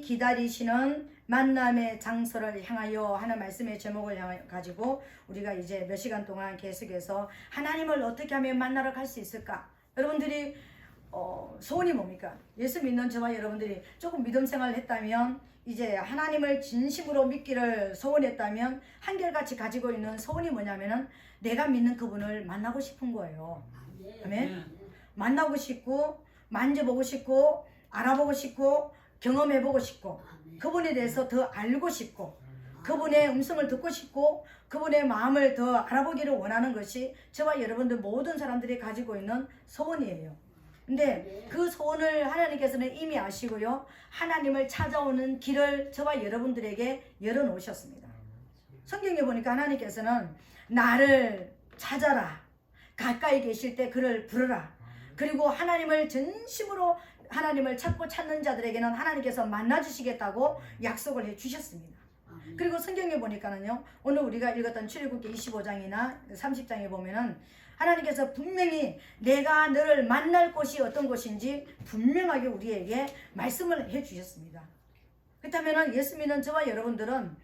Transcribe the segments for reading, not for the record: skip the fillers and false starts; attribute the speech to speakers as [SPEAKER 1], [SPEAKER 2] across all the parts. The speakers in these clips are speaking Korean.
[SPEAKER 1] 기다리시는 만남의 장소를 향하여 하는 말씀의 제목을 가지고 우리가 이제 몇 시간 동안 계속해서 하나님을 어떻게 하면 만나러 갈 수 있을까? 여러분들이 소원이 뭡니까? 예수 믿는 저와 여러분들이 조금 믿음 생활을 했다면, 이제 하나님을 진심으로 믿기를 소원했다면 한결같이 가지고 있는 소원이 뭐냐면은 내가 믿는 그분을 만나고 싶은 거예요. 아멘. 만나고 싶고 만져보고 싶고 알아보고 싶고 경험해보고 싶고 그분에 대해서 더 알고 싶고 그분의 음성을 듣고 싶고 그분의 마음을 더 알아보기를 원하는 것이 저와 여러분들 모든 사람들이 가지고 있는 소원이에요. 근데 그 소원을 하나님께서는 이미 아시고요, 하나님을 찾아오는 길을 저와 여러분들에게 열어놓으셨습니다. 성경에 보니까 하나님께서는 나를 찾아라, 가까이 계실 때 그를 부르라, 그리고 하나님을 진심으로 하나님을 찾고 찾는 자들에게는 하나님께서 만나주시겠다고 약속을 해주셨습니다. 그리고 성경에 보니까는요, 오늘 우리가 읽었던 출애굽기 25장이나 30장에 보면은 하나님께서 분명히 내가 너를 만날 곳이 어떤 곳인지 분명하게 우리에게 말씀을 해주셨습니다. 그렇다면 예수 믿는 저와 여러분들은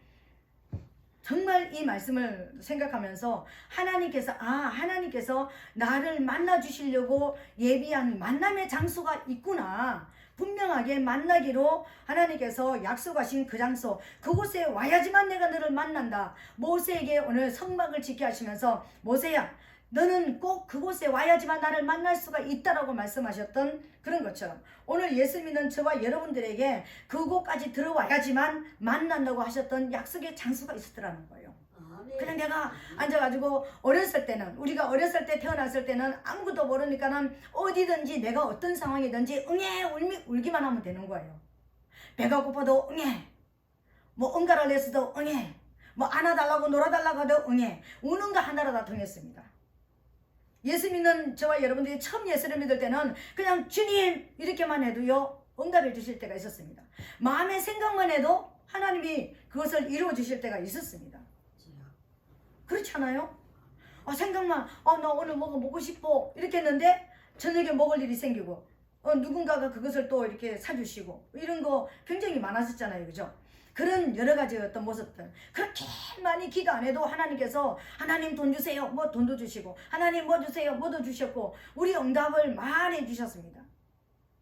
[SPEAKER 1] 정말 이 말씀을 생각하면서 하나님께서 나를 만나 주시려고 예비한 만남의 장소가 있구나, 분명하게 만나기로 하나님께서 약속하신 그 장소, 그곳에 와야지만 내가 너를 만난다. 모세에게 오늘 성막을 지켜 하시면서 모세야, 너는 꼭 그곳에 와야지만 나를 만날 수가 있다라고 말씀하셨던 그런 것처럼 오늘 예수 믿는 저와 여러분들에게 그곳까지 들어와야지만 만난다고 하셨던 약속의 장소가 있었더라는 거예요. 그냥 내가 앉아가지고 우리가 어렸을 때 태어났을 때는 아무것도 모르니까는 어디든지 내가 어떤 상황이든지 울기만 하면 되는 거예요. 배가 고파도 응애, 뭐 응가를 냈어도 응애, 뭐 안아달라고 놀아달라고 해도 응애, 우는 거 하나로 다 통했습니다. 예수 믿는 저와 여러분들이 처음 예수를 믿을 때는 그냥 주님 이렇게만 해도요 응답해 주실 때가 있었습니다. 마음의 생각만 해도 하나님이 그것을 이루어 주실 때가 있었습니다. 그렇지 않아요? 생각만 나 오늘 뭐가 먹고 싶어 이렇게 했는데 저녁에 먹을 일이 생기고 누군가가 그것을 또 이렇게 사주시고 이런 거 굉장히 많았었잖아요. 그죠? 그런 여러 가지 어떤 모습들, 그렇게 많이 기도 안 해도 하나님께서 하나님 돈 주세요, 뭐 돈도 주시고 하나님 뭐 주세요, 뭐도 주셨고 우리 응답을 많이 해주셨습니다.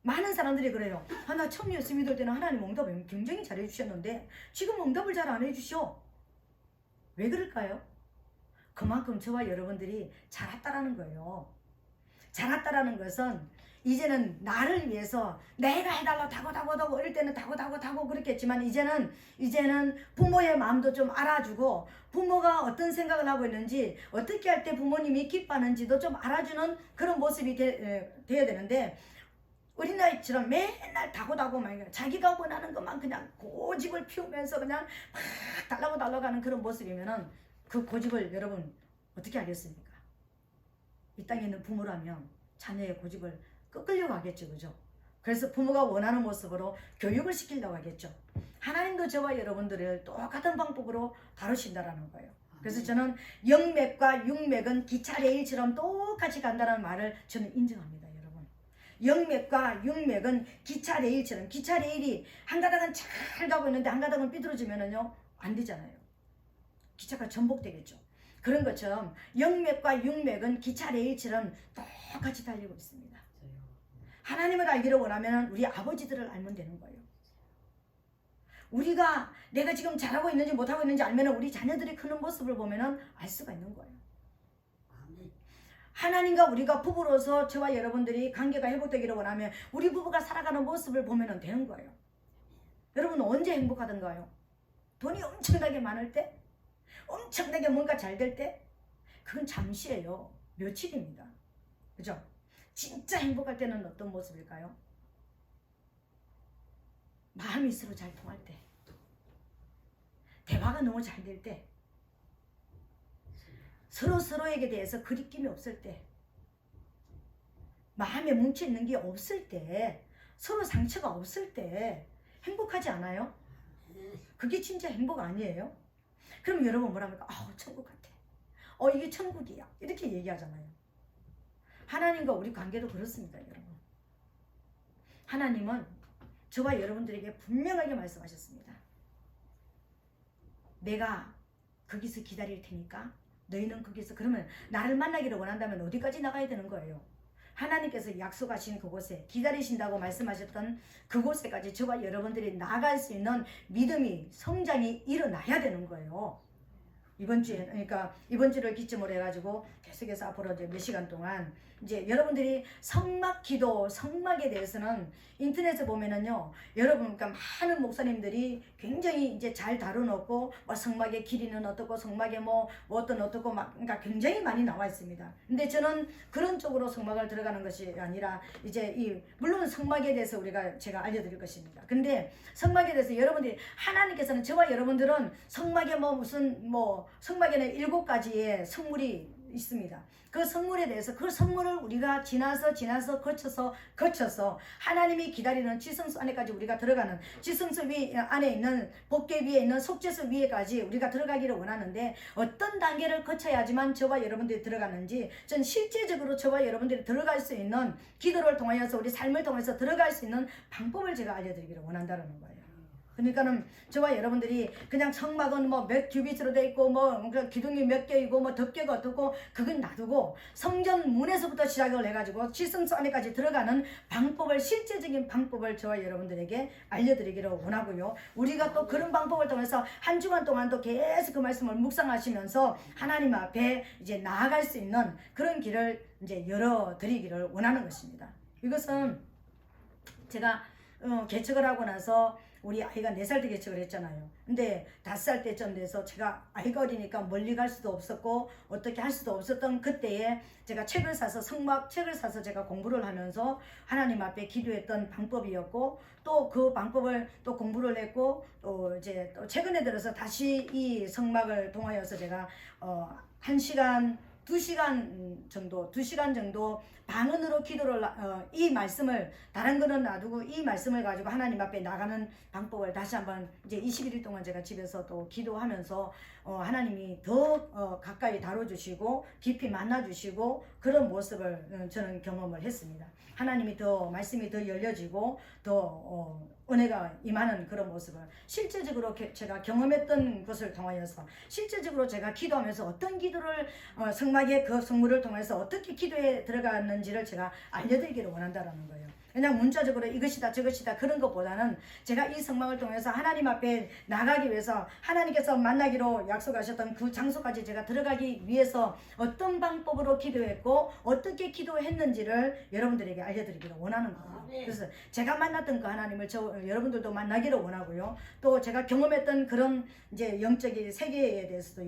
[SPEAKER 1] 많은 사람들이 그래요. 나 처음 예수 믿을 때는 하나님 응답을 굉장히 잘 해주셨는데 지금 응답을 잘 안 해주셔. 왜 그럴까요? 그만큼 저와 여러분들이 자랐다라는 거예요. 자랐다라는 것은 이제는 나를 위해서 내가 해달라고 다고 어릴 때는 다고 그렇게 했지만 이제는 부모의 마음도 좀 알아주고 부모가 어떤 생각을 하고 있는지 어떻게 할 때 부모님이 기뻐하는지도 좀 알아주는 그런 모습이 돼야 되는데 어린아이처럼 맨날 다고 자기가 원하는 것만 그냥 고집을 피우면서 그냥 막 달라고 하는 그런 모습이면은 그 고집을 여러분 어떻게 하겠습니까? 이 땅에 있는 부모라면 자녀의 고집을 꺾으려고 하겠죠. 그죠? 그래서 부모가 원하는 모습으로 교육을 시키려고 하겠죠. 하나님도 저와 여러분들을 똑같은 방법으로 다루신다라는 거예요. 그래서 저는 영맥과 육맥은 기차 레일처럼 똑같이 간다는 말을 저는 인정합니다. 여러분, 영맥과 육맥은 기차 레일처럼, 기차 레일이 한 가닥은 잘 가고 있는데 한 가닥은 삐뚤어지면은요 안 되잖아요. 기차가 전복되겠죠. 그런 것처럼 영맥과 육맥은 기차 레일처럼 똑같이 달리고 있습니다. 하나님을 알기를 원하면 우리 아버지들을 알면 되는 거예요. 내가 지금 잘하고 있는지 못하고 있는지 알면 우리 자녀들이 크는 모습을 보면 알 수가 있는 거예요. 하나님과 우리가 부부로서 저와 여러분들이 관계가 회복되기를 원하면 우리 부부가 살아가는 모습을 보면 되는 거예요. 여러분 언제 행복하던가요? 돈이 엄청나게 많을 때? 엄청나게 뭔가 잘 될 때? 그건 잠시예요. 며칠입니다. 그죠? 진짜 행복할 때는 어떤 모습일까요? 마음이 서로 잘 통할 때, 대화가 너무 잘 될 때, 서로에게 대해서 그리낌이 없을 때, 마음에 뭉쳐있는 게 없을 때, 서로 상처가 없을 때 행복하지 않아요? 그게 진짜 행복 아니에요? 그럼 여러분 뭐랍니까? 천국 같아. 이게 천국이야. 이렇게 얘기하잖아요. 하나님과 우리 관계도 그렇습니다. 여러분, 하나님은 저와 여러분들에게 분명하게 말씀하셨습니다. 내가 거기서 기다릴 테니까 너희는 거기서, 그러면 나를 만나기를 원한다면 어디까지 나가야 되는 거예요? 하나님께서 약속하신 그곳에, 기다리신다고 말씀하셨던 그곳에까지 저와 여러분들이 나아갈 수 있는 믿음이, 성장이 일어나야 되는 거예요. 이번 주에, 그러니까 이번 주를 기점으로 해가지고 계속해서 앞으로 이제 몇 시간 동안 이제 여러분들이 성막 기도, 성막에 대해서는 인터넷에 보면은요, 여러분, 그러니까 많은 목사님들이 굉장히 이제 잘 다뤄놓고, 뭐 성막의 길이는 어떻고, 성막의 뭐 어떻고, 막, 그러니까 굉장히 많이 나와 있습니다. 근데 저는 그런 쪽으로 성막을 들어가는 것이 아니라, 이제 물론 성막에 대해서 제가 알려드릴 것입니다. 근데 성막에 대해서 여러분들이, 하나님께서는 저와 여러분들은 성막에 성막에는 7가지의 성물이 있습니다. 그 성물에 대해서, 그 성물을 우리가 지나서 거쳐서 하나님이 기다리는 지성소 안에까지 우리가 들어가는, 지성소 안에 있는 법궤 위에 있는 속죄소 위에까지 우리가 들어가기를 원하는데, 어떤 단계를 거쳐야지만 저와 여러분들이 들어가는지, 전 실제적으로 저와 여러분들이 들어갈 수 있는, 기도를 통하여서 우리 삶을 통해서 들어갈 수 있는 방법을 제가 알려드리기를 원한다는 거예요. 그러니까는 저와 여러분들이 그냥 성막은 뭐 몇 규빗으로 돼 있고, 뭐 기둥이 몇 개이고, 뭐 덮개가 어떻고, 그건 놔두고 성전 문에서부터 시작을 해가지고 지성소 안에까지 들어가는 방법을, 실제적인 방법을 저와 여러분들에게 알려드리기를 원하고요. 우리가 또 그런 방법을 통해서 한 주간 동안도 계속 그 말씀을 묵상하시면서 하나님 앞에 이제 나아갈 수 있는 그런 길을 이제 열어드리기를 원하는 것입니다. 이것은 제가 개척을 하고 나서 우리 아이가 4살 때 개척을 했잖아요. 근데 5살 때쯤 돼서 제가 아이가 어리니까 멀리 갈 수도 없었고 어떻게 할 수도 없었던 그때에 제가 책을 사서, 성막 책을 사서 제가 공부를 하면서 하나님 앞에 기도했던 방법이었고, 또 그 방법을 또 공부를 했고, 또 이제 또 최근에 들어서 다시 이 성막을 통하여서 제가 1시간 2시간 정도 방언으로 기도를, 이 말씀을, 다른 거는 놔두고 이 말씀을 가지고 하나님 앞에 나가는 방법을 다시 한번 이제 21일 동안 제가 집에서 또 기도하면서 하나님이 더 가까이 다뤄주시고 깊이 만나주시고 그런 모습을 저는 경험을 했습니다. 하나님이 더, 말씀이 더 열려지고 더 은혜가 임하는 그런 모습을 실제적으로 제가 경험했던 것을 통하여서, 실제적으로 제가 기도하면서 어떤 기도를, 성막의 그 성물을 통해서 어떻게 기도에 들어갔는지를 제가 알려드리기를 원한다는 거예요. 그냥 문자적으로 이것이다 저것이다 그런 것보다는 제가 이 성막을 통해서 하나님 앞에 나가기 위해서, 하나님께서 만나기로 약속하셨던 그 장소까지 제가 들어가기 위해서 어떤 방법으로 기도했고 어떻게 기도했는지를 여러분들에게 알려드리기를 원하는 거예요. 그래서 제가 만났던 그 하나님을 여러분들도 만나기를 원하고요. 또 제가 경험했던 그런 이제 영적인 세계에 대해서도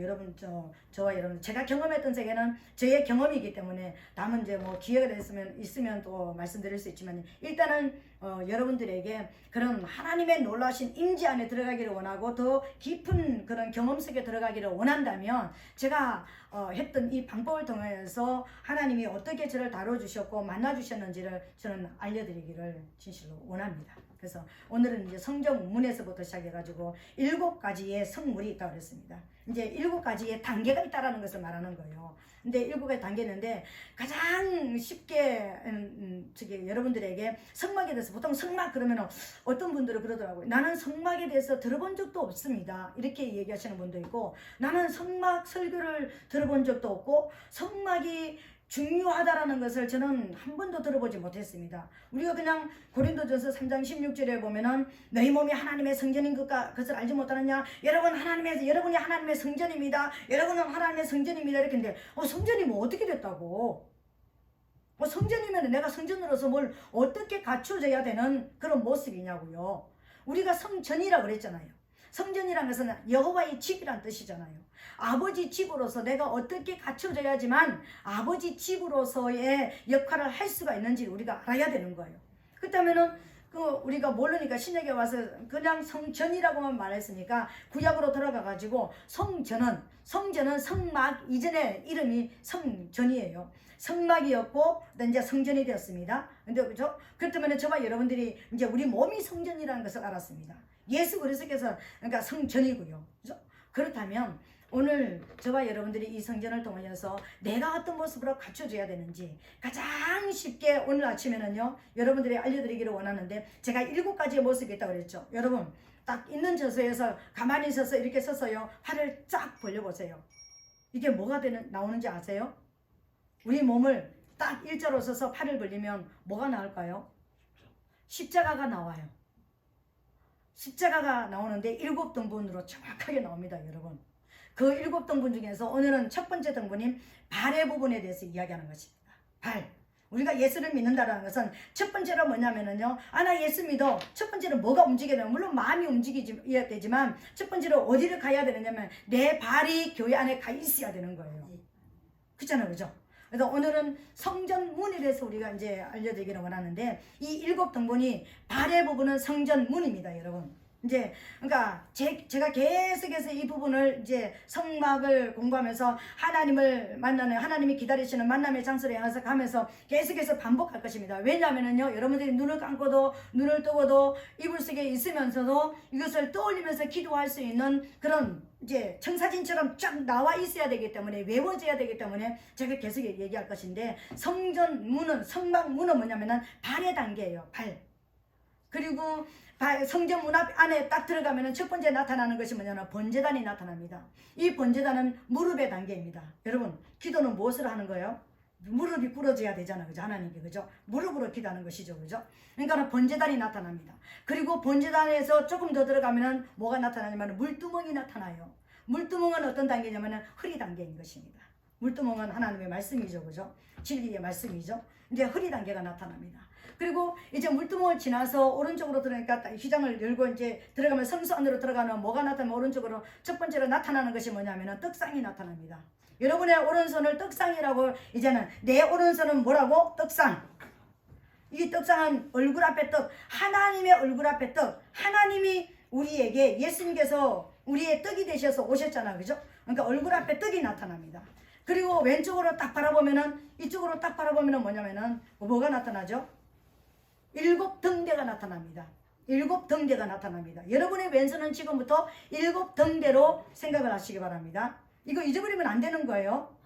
[SPEAKER 1] 저와 여러분, 제가 경험했던 세계는 저의 경험이기 때문에 남은 이제 뭐 기회가 있으면 또 말씀드릴 수 있지만, 일단은 여러분들에게 그런 하나님의 놀라신 임재 안에 들어가기를 원하고 더 깊은 그런 경험 속에 들어가기를 원한다면, 제가 했던 이 방법을 통해서 하나님이 어떻게 저를 다뤄주셨고 만나주셨는지를 저는 알려드리기를 진실로 원합니다. 그래서 오늘은 이제 성경 문에서부터 시작해가지고 7가지의 성물이 있다고 그랬습니다. 이제 7가지의 단계가 있다라는 것을 말하는 거예요. 근데 7가지 단계인데 가장 쉽게 여러분들에게 성막에 대해서, 보통 성막 그러면 어떤 분들은 그러더라고요. 나는 성막에 대해서 들어본 적도 없습니다. 이렇게 얘기하시는 분도 있고, 나는 성막 설교를 들어본 적도 없고 성막이 중요하다라는 것을 저는 한 번도 들어보지 못했습니다. 우리가 그냥 고린도전서 3장 16절에 보면은 너희 몸이 하나님의 성전인 것을 알지 못하느냐, 여러분이 하나님의 성전입니다. 여러분은 하나님의 성전입니다. 이렇게 했는데 성전이 뭐 어떻게 됐다고? 성전이면 내가 성전으로서 뭘 어떻게 갖춰져야 되는 그런 모습이냐고요. 우리가 성전이라고 그랬잖아요. 성전이라는 것은 여호와의 집이란 뜻이잖아요. 아버지 집으로서 내가 어떻게 갖춰져야지만 아버지 집으로서의 역할을 할 수가 있는지 우리가 알아야 되는 거예요. 그렇다면은 우리가 모르니까 신약에 와서 그냥 성전이라고만 말했으니까 구약으로 돌아가가지고 성전은 성막 이전에 이름이 성전이에요. 성막이었고 이제 성전이 되었습니다. 근데 그렇다면 저와 여러분들이 이제 우리 몸이 성전이라는 것을 알았습니다. 예수 그리스도께서 그러니까 성전이고요. 그죠? 그렇다면 오늘 저와 여러분들이 이 성전을 통하여서 내가 어떤 모습으로 갖춰줘야 되는지 가장 쉽게 오늘 아침에는요 여러분들이 알려드리기를 원하는데, 제가 7가지의 모습이 있다고 그랬죠. 여러분 딱 있는 저서에서 가만히 서서 이렇게 서서요 팔을 쫙 벌려보세요. 이게 뭐가 나오는지 아세요? 우리 몸을 딱 일자로 서서 팔을 벌리면 뭐가 나올까요? 십자가가 나와요. 십자가가 나오는데 7등분으로 정확하게 나옵니다. 여러분, 그 7등분 중에서 오늘은 첫 번째 등분인 발의 부분에 대해서 이야기하는 것입니다. 발. 우리가 예수를 믿는다는 것은 첫 번째로 뭐냐면요, 나 예수 믿어. 첫 번째로 뭐가 움직여야 되냐, 물론 마음이 움직여야 되지만 첫 번째로 어디를 가야 되느냐면 내 발이 교회 안에 가 있어야 되는 거예요. 그렇잖아요, 그죠? 그래서 오늘은 성전문에 대해서 우리가 이제 알려드리기를 원하는데, 이 7등분이 발의 부분은 성전문입니다, 여러분. 이제 그러니까 제가 계속해서 이 부분을 이제 성막을 공부하면서 하나님을 만나는, 하나님이 기다리시는 만남의 장소로 향해서 가면서 계속해서 반복할 것입니다. 왜냐하면요, 여러분들이 눈을 감고도 눈을 뜨고도 이불 속에 있으면서도 이것을 떠올리면서 기도할 수 있는 그런 이제 청사진처럼 쫙 나와 있어야 되기 때문에, 외워져야 되기 때문에 제가 계속 얘기할 것인데, 성전문은, 성막문은 뭐냐면은 발의 단계예요. 발. 그리고 성전 문 안에 딱 들어가면 첫 번째 나타나는 것이 뭐냐면 번제단이 나타납니다. 이 번제단은 무릎의 단계입니다. 여러분, 기도는 무엇을 하는 거예요? 무릎이 꿇어져야 되잖아요, 그죠? 하나님께, 그죠? 무릎으로 기도하는 것이죠, 그죠? 그러니까 번제단이 나타납니다. 그리고 번제단에서 조금 더 들어가면 뭐가 나타나냐면 물두멍이 나타나요. 물두멍은 어떤 단계냐면 허리 단계인 것입니다. 물두멍은 하나님의 말씀이죠, 그죠? 진리의 말씀이죠. 이제 허리 단계가 나타납니다. 그리고 이제 물두멍을 지나서 오른쪽으로 들어가니까 휘장을 열고 이제 들어가면 성소 안으로 들어가면 뭐가 나타나면 오른쪽으로 첫 번째로 나타나는 것이 뭐냐면 떡상이 나타납니다. 여러분의 오른손을 떡상이라고, 이제는 내 오른손은 뭐라고? 떡상. 이 떡상은 얼굴 앞에 떡, 하나님의 얼굴 앞에 떡. 하나님이 우리에게, 예수님께서 우리의 떡이 되셔서 오셨잖아요, 그죠? 그러니까 얼굴 앞에 떡이 나타납니다. 그리고 왼쪽으로 딱 바라보면은, 이쪽으로 딱 바라보면은 뭐냐면은 뭐가 나타나죠? 7등대가 나타납니다. 7등대가 나타납니다. 여러분의 왼손은 지금부터 7등대로 생각을 하시기 바랍니다. 이거 잊어버리면 안 되는 거예요.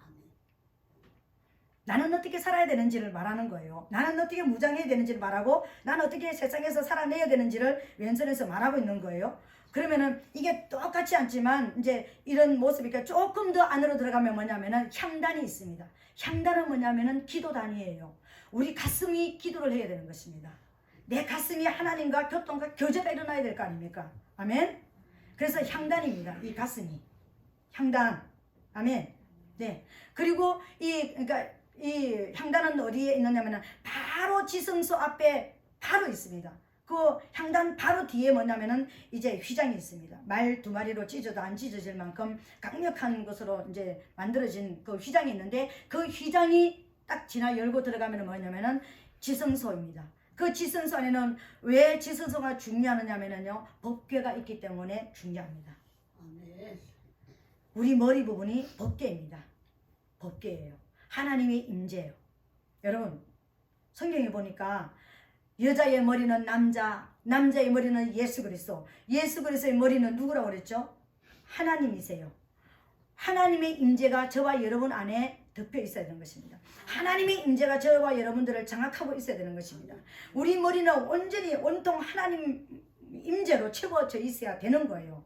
[SPEAKER 1] 나는 어떻게 살아야 되는지를 말하는 거예요. 나는 어떻게 무장해야 되는지를 말하고, 나는 어떻게 세상에서 살아내야 되는지를 왼손에서 말하고 있는 거예요. 그러면은 이게 똑같지 않지만 이제 이런 모습이니까 조금 더 안으로 들어가면 뭐냐면은 향단이 있습니다. 향단은 뭐냐면은 기도단이에요. 우리 가슴이 기도를 해야 되는 것입니다. 내 가슴이 하나님과 교통과 교제가 일어나야 될 거 아닙니까? 아멘. 그래서 향단입니다. 이 가슴이 향단. 아멘. 네. 그리고 그러니까 이 향단은 어디에 있느냐면은 바로 지성소 앞에 바로 있습니다. 그 향단 바로 뒤에 뭐냐면은 이제 휘장이 있습니다. 말 2마리로 찢어도 안 찢어질 만큼 강력한 것으로 이제 만들어진 그 휘장이 있는데, 그 휘장이 딱 지나 열고 들어가면 뭐냐면은 지성소입니다. 그 지성소 안에는 왜 지성소가 중요하냐면요, 법궤가 있기 때문에 중요합니다. 우리 머리 부분이 법궤입니다. 법궤예요. 하나님의 임재예요. 여러분, 성경에 보니까 여자의 머리는 남자, 남자의 머리는 예수 그리스도, 예수 그리스도의 머리는 누구라고 그랬죠? 하나님이세요. 하나님의 임재가 저와 여러분 안에 덮여 있어야 되는 것입니다. 하나님의 임재가 저와 여러분들을 장악하고 있어야 되는 것입니다. 우리 머리는 온전히 온통 하나님 임재로 채워져 있어야 되는 거예요.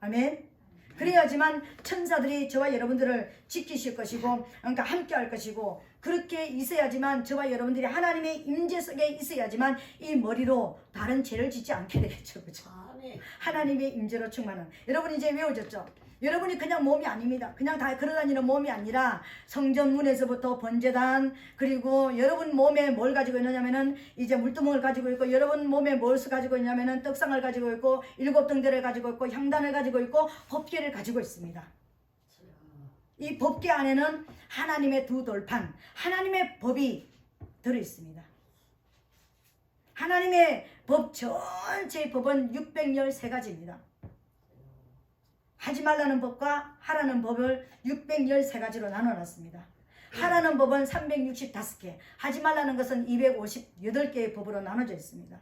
[SPEAKER 1] 아멘. 그래야지만 천사들이 저와 여러분들을 지키실 것이고, 그러니까 함께 할 것이고, 그렇게 있어야지만 저와 여러분들이 하나님의 임재 속에 있어야지만 이 머리로 다른 죄를 짓지 않게 되겠죠, 그렇죠? 하나님의 임재로 충만한, 여러분 이제 외워졌죠? 여러분이 그냥 몸이 아닙니다. 그냥 다 걸어다니는 몸이 아니라 성전문에서부터 번제단, 그리고 여러분 몸에 뭘 가지고 있느냐면은 이제 물두멍을 가지고 있고, 여러분 몸에 뭘 가지고 있냐면은 떡상을 가지고 있고, 7등대를 가지고 있고, 향단을 가지고 있고, 법궤를 가지고 있습니다. 이 법궤 안에는 하나님의 2돌판, 하나님의 법이 들어있습니다. 하나님의 법, 전체의 법은 613가지입니다. 하지 말라는 법과 하라는 법을 613가지로 나눠놨습니다. 하라는 법은 365개, 하지 말라는 것은 258개의 법으로 나눠져 있습니다.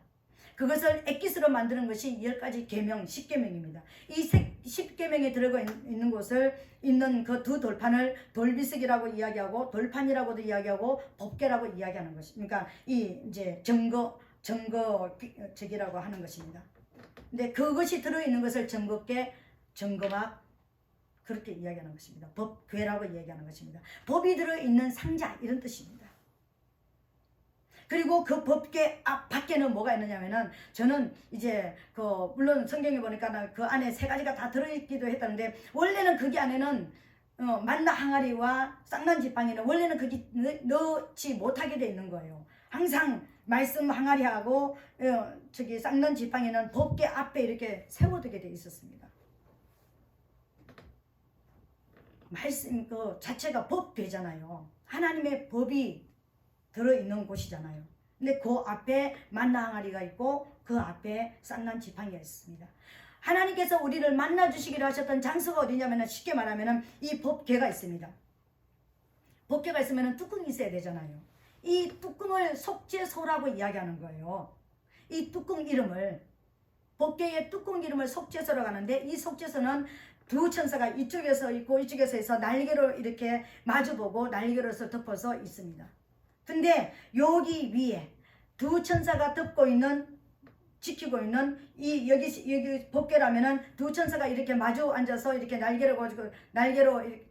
[SPEAKER 1] 그것을 엑기스로 만드는 것이 10가지 계명, 10계명입니다. 이 10계명에 들어가 있는 곳을 있는 그 두 돌판을 돌비석이라고 이야기하고 돌판이라고도 이야기하고 법궤라고 이야기하는 것입니다. 그러니까 이 이제 증거적이라고 하는 것입니다. 근데 그것이 들어있는 것을 증거궤, 증거막 그렇게 이야기하는 것입니다. 법궤라고 이야기하는 것입니다. 법이 들어있는 상자 이런 뜻입니다. 그리고 그 법궤 밖에는 뭐가 있느냐면은 저는 이제 물론 성경에 보니까 그 안에 3가지가 다 들어있기도 했다는데 원래는 거기 안에는 만나 항아리와 쌍난 지팡이는 원래는 거기 넣지 못하게 돼 있는 거예요. 항상 말씀 항아리하고 쌍난 지팡이는 법궤 앞에 이렇게 세워두게 돼 있었습니다. 말씀 그 자체가 법궤잖아요. 하나님의 법이 들어있는 곳이잖아요. 근데 그 앞에 만나 항아리가 있고 그 앞에 쌍난 지팡이가 있습니다. 하나님께서 우리를 만나 주시기로 하셨던 장소가 어디냐면 쉽게 말하면 이 법궤가 있습니다. 법궤가 있으면 뚜껑이 있어야 되잖아요. 이 뚜껑을 속죄소라고 이야기하는 거예요. 이 뚜껑 이름을 법궤의 뚜껑 이름을 속죄소라고 하는데 이 속죄소는 두 천사가 이쪽에서 있고 이쪽에서 있어 날개로 이렇게 마주보고 날개로서 덮어서 있습니다. 근데 여기 위에 두 천사가 덮고 있는 지키고 있는 이 여기 법궤라면은 두 천사가 이렇게 마주 앉아서 이렇게 날개로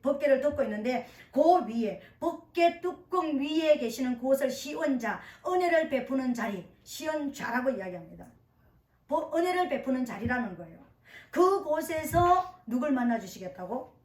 [SPEAKER 1] 법궤를 덮고 있는데 그 위에 법궤 뚜껑 위에 계시는 그것을 시언자 은혜를 베푸는 자리 시언자라고 이야기합니다. 은혜를 베푸는 자리라는 거예요. 그곳에서 누굴 만나 주시겠다고?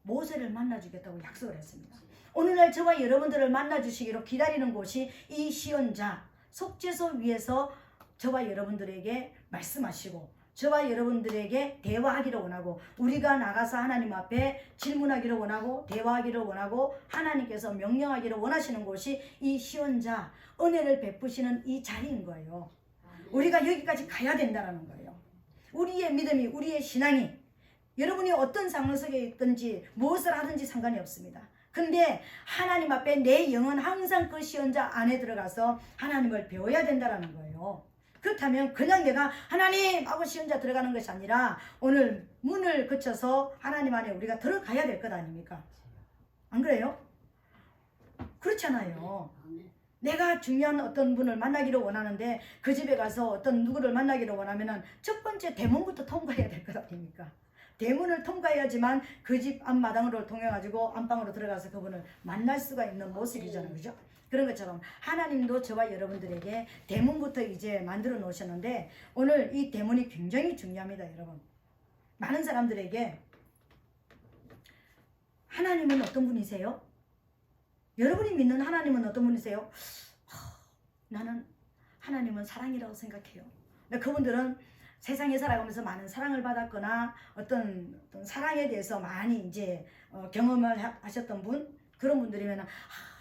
[SPEAKER 1] 모세를 만나 주겠다고 약속을 했습니다. 오늘날 저와 여러분들을 만나 주시기로 기다리는 곳이 이 시언자 속죄소 위에서 저와 여러분들에게 말씀하시고 저와 여러분들에게 대화하기를 원하고 우리가 나가서 하나님 앞에 질문하기를 원하고 대화하기를 원하고 하나님께서 명령하기를 원하시는 곳이 이 시언자 은혜를 베푸시는 이 자리인 거예요. 우리가 여기까지 가야 된다는 거예요. 우리의 믿음이 우리의 신앙이 여러분이 어떤 상황 속에 있든지 무엇을 하든지 상관이 없습니다. 근데 하나님 앞에 내 영은 항상 그 시언자 안에 들어가서 하나님을 배워야 된다는 거예요. 그렇다면 그냥 내가 하나님 하고 시언자 들어가는 것이 아니라 오늘 문을 거쳐서 하나님 안에 우리가 들어가야 될 것 아닙니까? 안 그래요? 그렇잖아요. 내가 중요한 어떤 분을 만나기를 원하는데 그 집에 가서 어떤 누구를 만나기를 원하면은 첫 번째 대문부터 통과해야 될 것 아닙니까? 대문을 통과해야지만 그 집 앞마당으로 통해가지고 안방으로 들어가서 그분을 만날 수가 있는 모습이잖아요. 그죠? 그런 것처럼 하나님도 저와 여러분들에게 대문부터 이제 만들어 놓으셨는데 오늘 이 대문이 굉장히 중요합니다. 여러분 많은 사람들에게 하나님은 어떤 분이세요? 여러분이 믿는 하나님은 어떤 분이세요? 나는 하나님은 사랑이라고 생각해요. 근데 그분들은 세상에 살아가면서 많은 사랑을 받았거나 어떤 사랑에 대해서 많이 이제 경험을 하셨던 분 그런 분들이면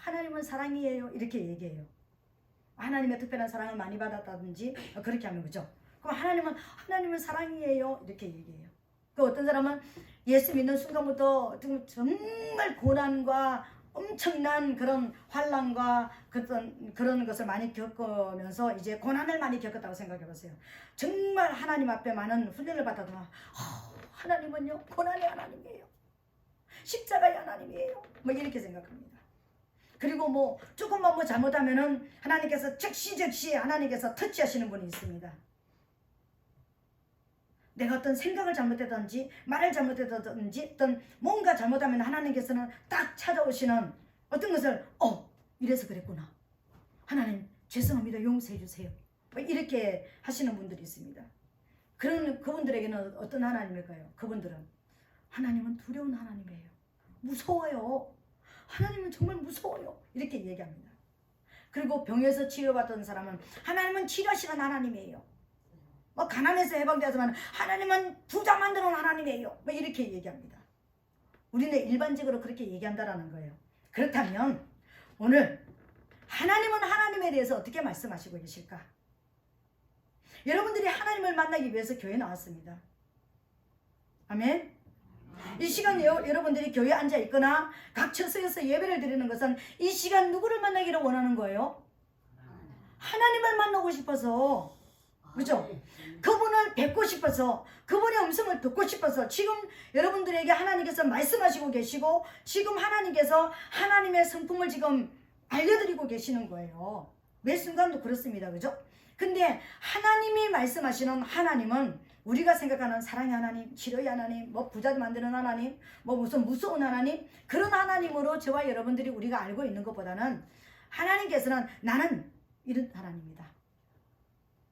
[SPEAKER 1] 하나님은 사랑이에요 이렇게 얘기해요. 하나님의 특별한 사랑을 많이 받았다든지 그렇게 하면 그죠? 그럼 하나님은 사랑이에요 이렇게 얘기해요. 그 어떤 사람은 예수 믿는 순간부터 정말 고난과 엄청난 그런 환난과 그런 것을 많이 겪으면서 이제 고난을 많이 겪었다고 생각해 보세요. 정말 하나님 앞에 많은 훈련을 받아도 하나님은요 고난의 하나님이에요. 십자가의 하나님이에요. 뭐 이렇게 생각합니다. 그리고 뭐 조금만 뭐 잘못하면은 하나님께서 즉시 하나님께서 터치하시는 분이 있습니다. 내가 어떤 생각을 잘못했든지 말을 잘못했든지 어떤 뭔가 잘못하면 하나님께서는 딱 찾아오시는 어떤 것을 이래서 그랬구나. 하나님 죄송합니다. 용서해 주세요. 이렇게 하시는 분들이 있습니다. 그분들에게는 어떤 하나님일까요? 하나님은 두려운 하나님이에요. 무서워요. 하나님은 정말 무서워요. 이렇게 얘기합니다. 그리고 병에서 치료받던 사람은 하나님은 치료하시는 하나님이에요. 가난해서 해방되었지만 하나님은 부자 만드는 하나님이에요. 이렇게 얘기합니다. 우리는 일반적으로 그렇게 얘기한다라는 거예요. 그렇다면 오늘 하나님은 하나님에 대해서 어떻게 말씀하시고 계실까? 여러분들이 하나님을 만나기 위해서 교회에 나왔습니다. 아멘. 이 시간 여러분들이 교회에 앉아 있거나 각 처소에서 예배를 드리는 것은 이 시간 누구를 만나기를 원하는 거예요? 하나님을 만나고 싶어서. 그죠? 그분을 뵙고 싶어서, 그분의 음성을 듣고 싶어서 지금 여러분들에게 하나님께서 말씀하시고 계시고, 지금 하나님께서 하나님의 성품을 지금 알려드리고 계시는 거예요. 매 순간도 그렇습니다. 그죠? 근데 하나님이 말씀하시는 하나님은 우리가 생각하는 사랑의 하나님, 치료의 하나님, 뭐 부자 만드는 하나님, 뭐 무슨 무서운 하나님, 그런 하나님으로 저와 여러분들이 우리가 알고 있는 것보다는 하나님께서는 나는 이런 하나님이다.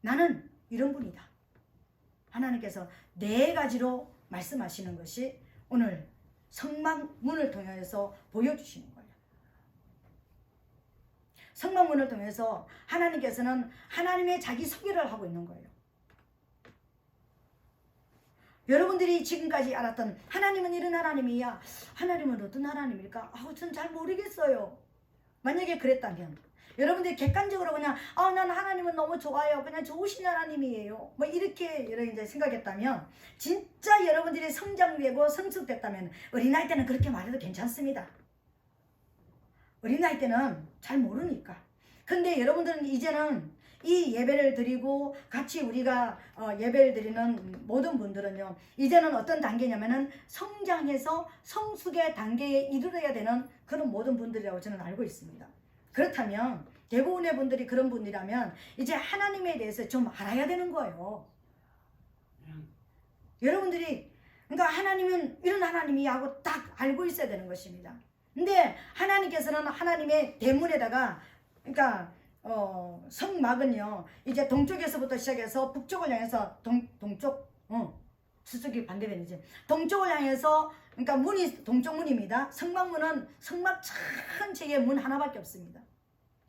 [SPEAKER 1] 나는 이런 분이다. 하나님께서 네 가지로 말씀하시는 것이 오늘 성막문을 통해서 보여주시는 거예요. 성막문을 통해서 하나님께서는 하나님의 자기 소개를 하고 있는 거예요. 여러분들이 지금까지 알았던 하나님은 이런 하나님이야. 하나님은 어떤 하나님일까? 전 잘 모르겠어요. 만약에 그랬다면 여러분들이 객관적으로 그냥 난 하나님은 너무 좋아요. 그냥 좋으신 하나님이에요. 뭐 이렇게 이제 생각했다면 진짜 여러분들이 성장되고 성숙됐다면 어린아이 때는 그렇게 말해도 괜찮습니다. 어린아이 때는 잘 모르니까. 근데 여러분들은 이제는 이 예배를 드리고 같이 우리가 예배를 드리는 모든 분들은요, 이제는 어떤 단계냐면은 성장해서 성숙의 단계에 이르러야 되는 그런 모든 분들이라고 저는 알고 있습니다. 그렇다면 대부분의 분들이 그런 분이라면 이제 하나님에 대해서 좀 알아야 되는 거예요. 여러분들이 그러니까 하나님은 이런 하나님이 하고 딱 알고 있어야 되는 것입니다. 근데 하나님께서는 하나님의 대문에다가 그러니까 성막은요 이제 동쪽에서부터 시작해서 북쪽을 향해서 동쪽 수쪽이 반대편이지. 동쪽을 향해서 그러니까 문이 동쪽 문입니다. 성막문은 성막 전체에 문 하나밖에 없습니다.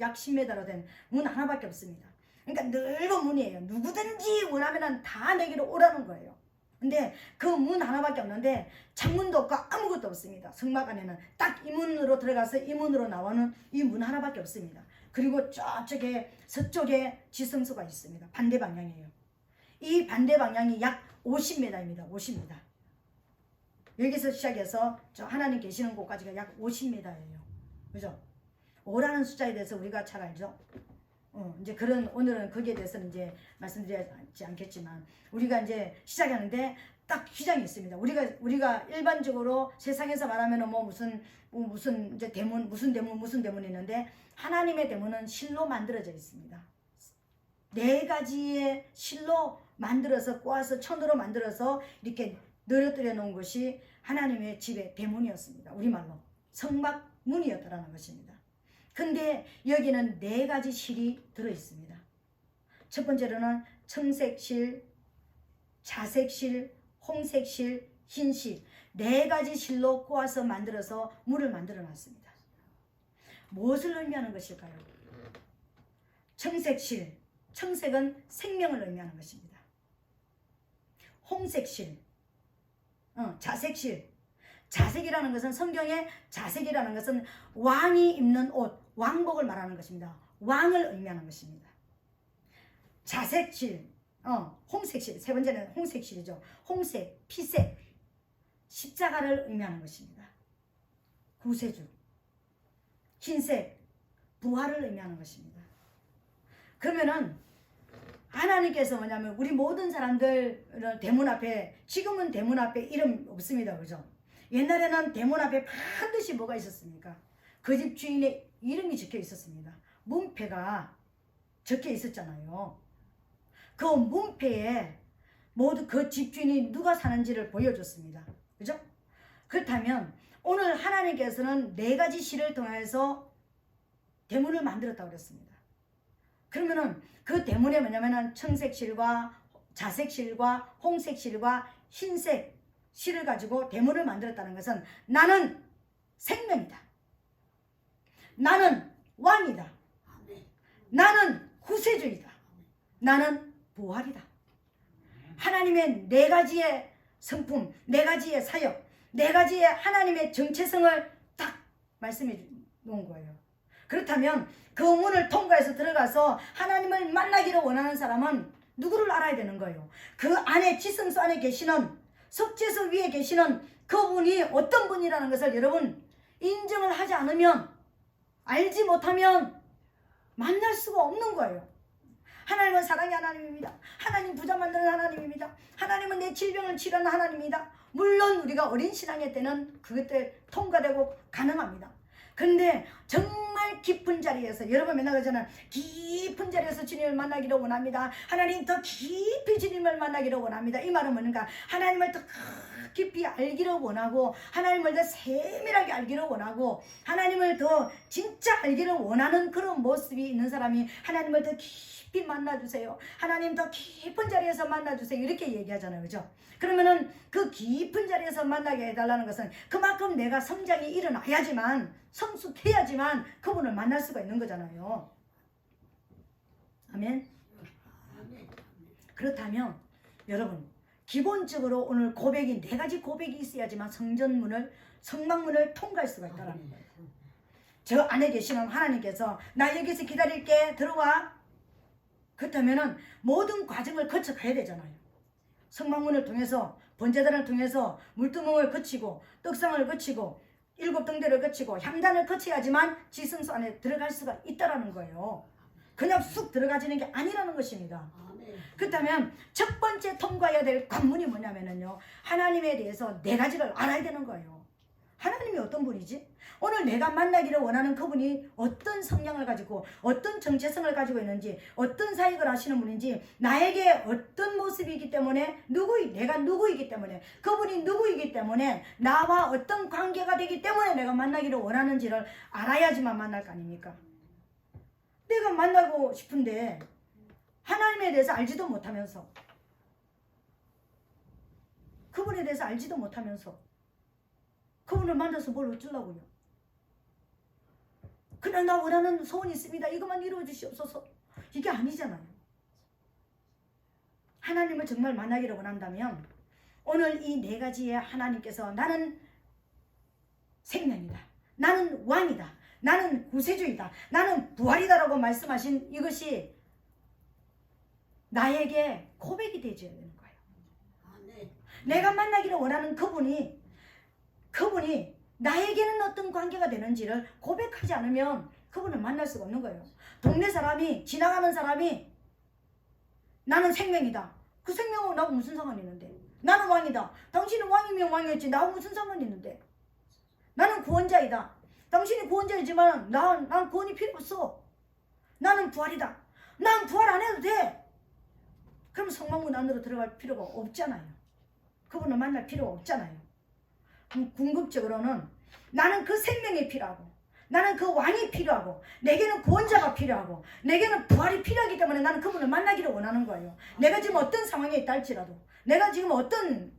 [SPEAKER 1] 약 10m로 된 문 하나밖에 없습니다. 그러니까 넓은 문이에요. 누구든지 원하면 다 내게로 오라는 거예요. 근데 그 문 하나밖에 없는데 창문도 없고 아무것도 없습니다. 성막 안에는 딱 이 문으로 들어가서 이 문으로 나오는 이 문 하나밖에 없습니다. 그리고 저쪽에 서쪽에 지성소가 있습니다. 반대 방향이에요. 이 반대 방향이 약 50m입니다. 50m. 여기서 시작해서 저 하나님 계시는 곳까지가 약 50m예요. 그죠? 5라는 숫자에 대해서 우리가 잘 알죠? 이제 오늘은 거기에 대해서는 이제 말씀드리지 않겠지만, 우리가 이제 시작하는데 딱 휘장이 있습니다. 우리가 일반적으로 세상에서 말하면 뭐 무슨 이제 대문, 무슨 대문이 있는데, 하나님의 대문은 실로 만들어져 있습니다. 4가지의 실로 만들어서 꼬아서 천으로 만들어서 이렇게 늘어뜨려 놓은 것이 하나님의 집의 대문이었습니다. 우리말로 성막문이었다라는 것입니다. 근데 여기는 4가지 실이 들어 있습니다. 첫 번째로는 청색실, 자색실, 홍색실, 흰실, 4가지 실로 꼬아서 만들어서 문을 만들어 놨습니다. 무엇을 의미하는 것일까요? 청색실, 청색은 생명을 의미하는 것입니다. 홍색실, 자색실, 자색이라는 것은, 성경에 자색이라는 것은 왕이 입는 옷, 왕복을 말하는 것입니다. 왕을 의미하는 것입니다. 자색실, 홍색실, 세 번째는 홍색실이죠. 홍색, 피색, 십자가를 의미하는 것입니다. 구세주. 흰색, 부활을 의미하는 것입니다. 그러면은 하나님께서 뭐냐면 우리 모든 사람들 대문 앞에, 지금은 대문 앞에 이름 없습니다. 그죠? 옛날에는 대문 앞에 반드시 뭐가 있었습니까? 그 집 주인의 이름이 적혀 있었습니다. 문패가 적혀 있었잖아요. 그 문패에 모두 그 집주인이 누가 사는지를 보여줬습니다. 그죠? 그렇다면 오늘 하나님께서는 4가지 실을 통해서 대문을 만들었다고 그랬습니다. 그러면은 그 대문에 뭐냐면은 청색실과 자색실과 홍색실과 흰색 실을 가지고 대문을 만들었다는 것은 나는 생명이다. 나는 왕이다. 나는 구세주이다. 나는 부활이다. 하나님의 4가지의 성품, 4가지의 사역, 4가지의 하나님의 정체성을 딱 말씀해 놓은 거예요. 그렇다면 그 문을 통과해서 들어가서 하나님을 만나기를 원하는 사람은 누구를 알아야 되는 거예요? 그 안에, 지성소 안에 계시는, 속죄소 위에 계시는 그분이 어떤 분이라는 것을 여러분 인정을 하지 않으면, 알지 못하면 만날 수가 없는 거예요. 하나님은 사랑의 하나님입니다. 하나님 부자 만드는 하나님입니다. 하나님은 내 질병을 치료하는 하나님입니다. 물론 우리가 어린 신앙의 때는 그때 통과되고 가능합니다. 근데 정말 깊은 자리에서, 여러분 맨날 그러잖아요. 깊은 자리에서 주님을 만나기를 원합니다. 하나님 더 깊이 주님을 만나기를 원합니다. 이 말은 뭔가 하나님을 더 깊이 알기를 원하고, 하나님을 더 세밀하게 알기를 원하고, 하나님을 더 진짜 알기를 원하는 그런 모습이 있는 사람이 하나님을 더 깊이 만나주세요. 하나님 더 깊은 자리에서 만나주세요. 이렇게 얘기하잖아요. 그죠? 그러면은 그 깊은 자리에서 만나게 해달라는 것은 그만큼 내가 성장이 일어나야지만, 성숙해야지만 그분을 만날 수가 있는 거잖아요. 아멘. 그렇다면 여러분, 기본적으로 오늘 고백이 4가지 고백이 있어야지만 성막문을 통과할 수가 있다는 거예요. 저 안에 계시는 하나님께서 나 여기서 기다릴게, 들어와. 그렇다면은 모든 과정을 거쳐 가야 되잖아요. 성막문을 통해서, 번제단을 통해서 물두멍을 거치고, 떡상을 거치고, 7등대를 거치고, 향단을 거쳐야지만 지성소 안에 들어갈 수가 있다라는 거예요. 그냥 쑥 들어가지는 게 아니라는 것입니다. 그렇다면 첫 번째 통과해야 될 관문이 뭐냐면요, 하나님에 대해서 4가지를 알아야 되는 거예요. 하나님이 어떤 분이지? 오늘 내가 만나기를 원하는 그분이 어떤 성향을 가지고, 어떤 정체성을 가지고 있는지, 어떤 사역을 하시는 분인지, 나에게 어떤 모습이기 때문에, 내가 누구이기 때문에, 그분이 누구이기 때문에, 나와 어떤 관계가 되기 때문에 내가 만나기를 원하는지를 알아야지만 만날 거 아닙니까? 내가 만나고 싶은데 하나님에 대해서 알지도 못하면서, 그분에 대해서 알지도 못하면서 그분을 만나서 뭘 어쩌려고요? 그냥 나 원하는 소원이 있습니다, 이것만 이루어 주시옵소서, 이게 아니잖아요. 하나님을 정말 만나기를 원한다면 오늘 이 4가지의 하나님께서 나는 생명이다, 나는 왕이다, 나는 구세주이다, 나는 부활이다라고 말씀하신 이것이 나에게 고백이 되어야 되는 거예요. 내가 만나기를 원하는 그분이 나에게는 어떤 관계가 되는지를 고백하지 않으면 그분을 만날 수가 없는 거예요. 동네 사람이, 지나가는 사람이 나는 생명이다, 그 생명하고 나하고 무슨 상관이 있는데? 나는 왕이다, 당신은 왕이면 왕이었지 나하고 무슨 상관이 있는데? 나는 구원자이다, 당신이 구원자이지만 난 구원이 필요 없어. 나는 부활이다, 난 부활 안 해도 돼. 그럼 성막문 안으로 들어갈 필요가 없잖아요. 그분을 만날 필요가 없잖아요. 궁극적으로는 나는 그 생명이 필요하고, 나는 그 왕이 필요하고, 내게는 구원자가 필요하고, 내게는 부활이 필요하기 때문에 나는 그분을 만나기를 원하는 거예요. 내가 지금 어떤 상황에 있다 할지라도, 내가 지금 어떤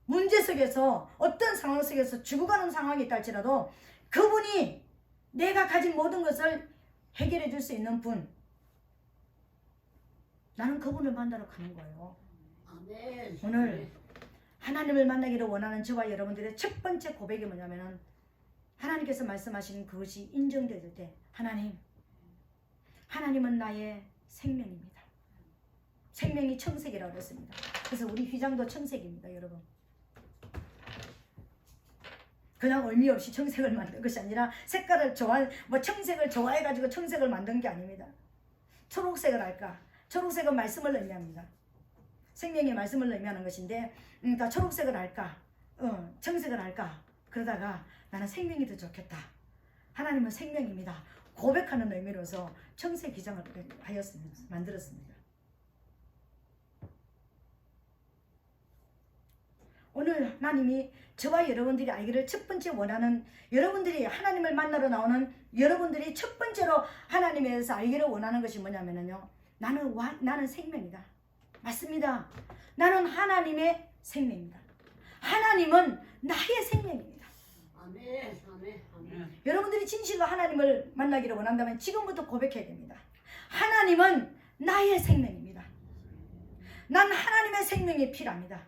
[SPEAKER 1] 문제 속에서, 어떤 상황 속에서 죽어가는 상황이 있다 할지라도 그분이 내가 가진 모든 것을 해결해 줄 수 있는 분, 나는 그분을 만나러 가는 거예요. 아멘. 오늘 하나님을 만나기를 원하는 저와 여러분들의 첫 번째 고백이 뭐냐면은, 하나님께서 말씀하시는 그것이 인정될 때, 하나님은 나의 생명입니다. 생명이 청색이라고 했습니다. 그래서 우리 휘장도 청색입니다, 여러분. 그냥 의미 없이 청색을 만든 것이 아니라 색깔을 청색을 좋아해가지고 청색을 만든 게 아닙니다. 초록색을 할까? 초록색은 말씀을 의미합니다. 생명의 말씀을 의미하는 것인데, 다 초록색을 할까? 청색을 할까? 그러다가 나는 생명이 더 좋겠다, 하나님은 생명입니다, 고백하는 의미로서 청색 기장을 만들었습니다. 오늘 하나님이 저와 여러분들이 알기를 첫 번째 원하는, 여러분들이 하나님을 만나러 나오는 여러분들이 첫 번째로 하나님에 대해서 알기를 원하는 것이 뭐냐면요, 나는 생명이다. 맞습니다. 나는 하나님의 생명이다. 하나님은 나의 생명입니다. 아멘. 아멘. 아멘. 여러분들이 진실로 하나님을 만나기를 원한다면 지금부터 고백해야 됩니다. 하나님은 나의 생명입니다. 난 하나님의 생명이 필요합니다.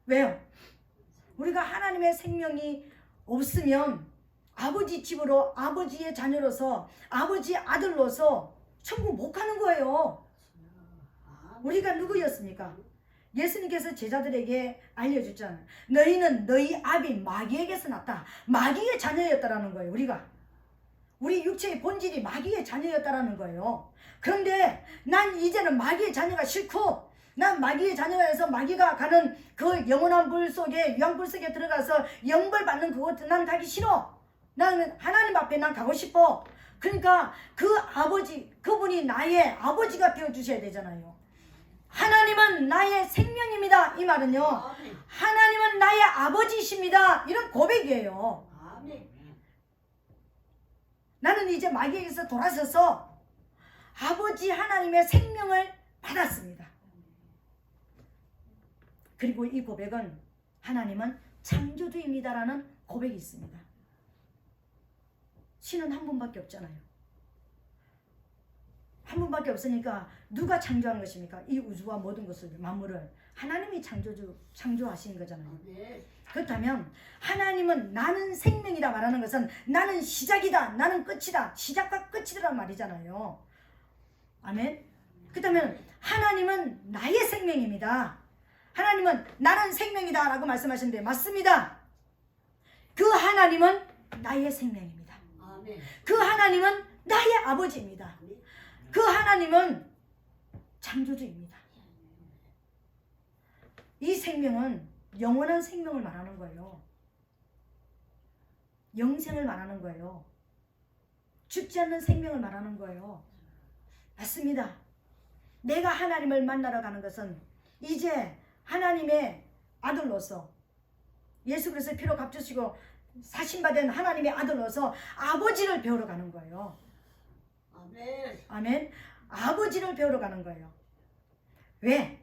[SPEAKER 1] 왜요? 우리가 하나님의 생명이 없으면 아버지 집으로, 아버지의 자녀로서, 아버지의 아들로서 천국 못 가는 거예요. 우리가 누구였습니까? 예수님께서 제자들에게 알려줬잖아요. 너희는 너희 아비 마귀에게서 났다, 마귀의 자녀였다라는 거예요. 우리 육체의 본질이 마귀의 자녀였다라는 거예요. 그런데 난 이제는 마귀의 자녀가 싫고, 난 마귀의 자녀에서 마귀가 가는 그 영원한 불 속에, 유황불 속에 들어가서 영벌 받는 그곳 난 가기 싫어. 나는 하나님 앞에 난 가고 싶어. 그러니까 그 아버지, 그분이 나의 아버지가 되어주셔야 되잖아요. 하나님은 나의 생명입니다. 이 말은요, 하나님은 나의 아버지이십니다. 이런 고백이에요. 나는 이제 마귀에게서 돌아서서 아버지 하나님의 생명을 받았습니다. 그리고 이 고백은 하나님은 창조주입니다라는 고백이 있습니다. 신은 한 분밖에 없잖아요. 한 분밖에 없으니까 누가 창조한 것입니까? 이 우주와 모든 것을, 만물을 하나님이 창조하신 거잖아요. 그렇다면 하나님은 나는 생명이다 말하는 것은 나는 시작이다, 나는 끝이다, 시작과 끝이라는 말이잖아요. 아멘. 그렇다면 하나님은 나의 생명입니다. 하나님은 나는 생명이다 라고 말씀하시는데 맞습니다. 그 하나님은 나의 생명입니다. 그 하나님은 나의 아버지입니다. 그 하나님은 창조주입니다. 이 생명은 영원한 생명을 말하는 거예요. 영생을 말하는 거예요. 죽지 않는 생명을 말하는 거예요. 맞습니다. 내가 하나님을 만나러 가는 것은 이제 하나님의 아들로서, 예수 그리스도의 피로 값주시고 사신받은 하나님의 아들로서 아버지를 배우러 가는 거예요. 아멘. 아버지를 배우러 가는 거예요. 왜?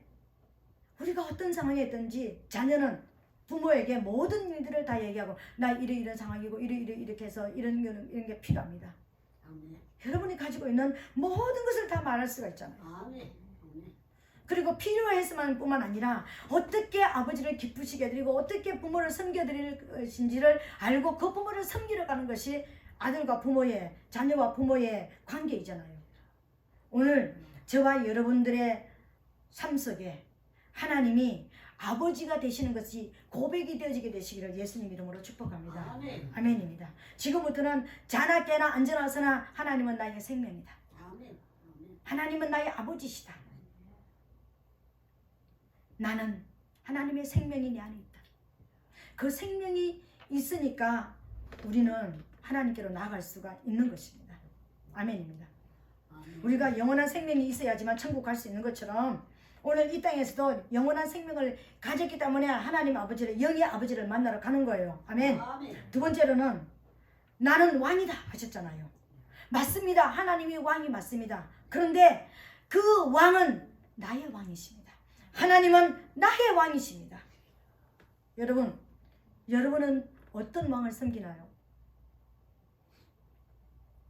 [SPEAKER 1] 우리가 어떤 상황에 있든지 자녀는 부모에게 모든 일들을 다 얘기하고, 나 이런 상황이고 이렇게 해서 이런 게 필요합니다. 여러분이 가지고 있는 모든 것을 다 말할 수가 있잖아요. 그리고 필요했으면 뿐만 아니라 어떻게 아버지를 기쁘시게 해드리고 어떻게 부모를 섬겨드릴 것인지를 알고 그 부모를 섬기러 가는 것이 아들과 부모의, 자녀와 부모의 관계이잖아요. 오늘 저와 여러분들의 삶 속에 하나님이 아버지가 되시는 것이 고백이 되어지게 되시기를 예수님 이름으로 축복합니다. 아멘입니다. 지금부터는 자나 깨나 앉으나 서나 하나님은 나의 생명이다. 하나님은 나의 아버지시다. 나는 하나님의 생명이 내 안에 있다. 그 생명이 있으니까 우리는 하나님께로 나아갈 수가 있는 것입니다. 아멘입니다. 우리가 영원한 생명이 있어야지만 천국 갈 수 있는 것처럼 오늘 이 땅에서도 영원한 생명을 가졌기 때문에 하나님 아버지를, 영의 아버지를 만나러 가는 거예요. 아멘. 두 번째로는 나는 왕이다 하셨잖아요. 맞습니다. 하나님이 왕이 맞습니다. 그런데 그 왕은 나의 왕이십니다. 하나님은 나의 왕이십니다. 여러분은 어떤 왕을 섬기나요?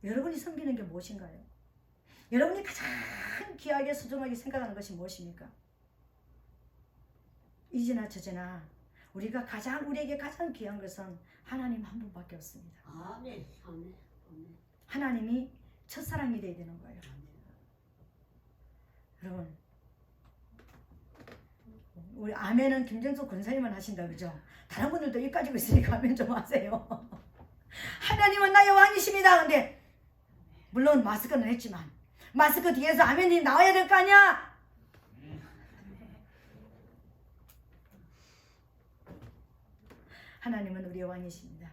[SPEAKER 1] 여러분이 섬기는 게 무엇인가요? 여러분이 가장 귀하게 소중하게 생각하는 것이 무엇입니까? 이제나 저제나 우리에게 가장 귀한 것은 하나님 한 분밖에 없습니다.
[SPEAKER 2] 아멘.
[SPEAKER 1] 하나님이 첫사랑이 되어야 되는 거예요. 여러분, 우리 아멘은 김정수 권사님만 하신다 그죠? 다른 분들도 입 가지고 있으니까 아멘 좀 하세요. 하나님은 나의 왕이십니다. 근데 물론 마스크는 했지만 마스크 뒤에서 아멘이 나와야 될 거 아니야? 하나님은 우리의 왕이십니다.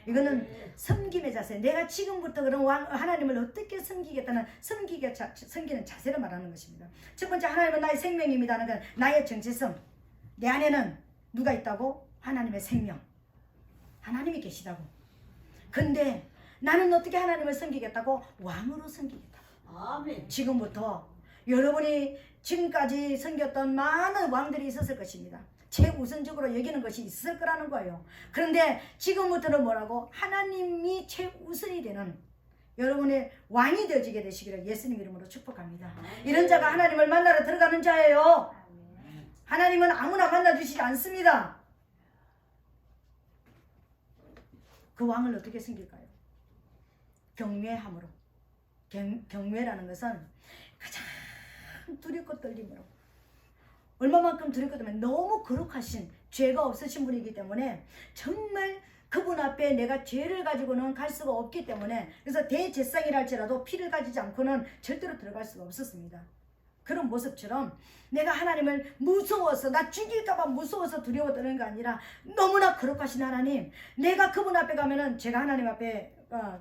[SPEAKER 1] 이거는 섬김의 자세. 내가 지금부터 그런 하나님을 어떻게 섬기겠다는 섬기는 자세를 말하는 것입니다. 첫 번째, 하나님은 나의 생명입니다는 건 나의 정체성. 내 안에는 누가 있다고? 하나님의 생명. 하나님이 계시다고. 근데 나는 어떻게 하나님을 섬기겠다고? 왕으로 섬기겠다.
[SPEAKER 2] 아멘.
[SPEAKER 1] 지금부터 여러분이 지금까지 섬겼던 많은 왕들이 있었을 것입니다. 최우선적으로 여기는 것이 있을 거라는 거예요. 그런데 지금부터는 뭐라고? 하나님이 최우선이 되는 여러분의 왕이 되어지게 되시기를 예수님 이름으로 축복합니다. 이런 자가 하나님을 만나러 들어가는 자예요. 하나님은 아무나 만나주시지 않습니다. 그 왕을 어떻게 섬길까요? 경외함으로. 경외라는 것은 가장 두렵고 떨림으로 얼마만큼 두렵거든요. 너무 거룩하신 죄가 없으신 분이기 때문에 정말 그분 앞에 내가 죄를 가지고는 갈 수가 없기 때문에 그래서 대제사장이랄지라도 피를 가지지 않고는 절대로 들어갈 수가 없었습니다. 그런 모습처럼 내가 하나님을 무서워서 나 죽일까봐 무서워서 두려워 떠는 게 아니라 너무나 거룩하신 하나님, 내가 그분 앞에 가면은 제가 하나님 앞에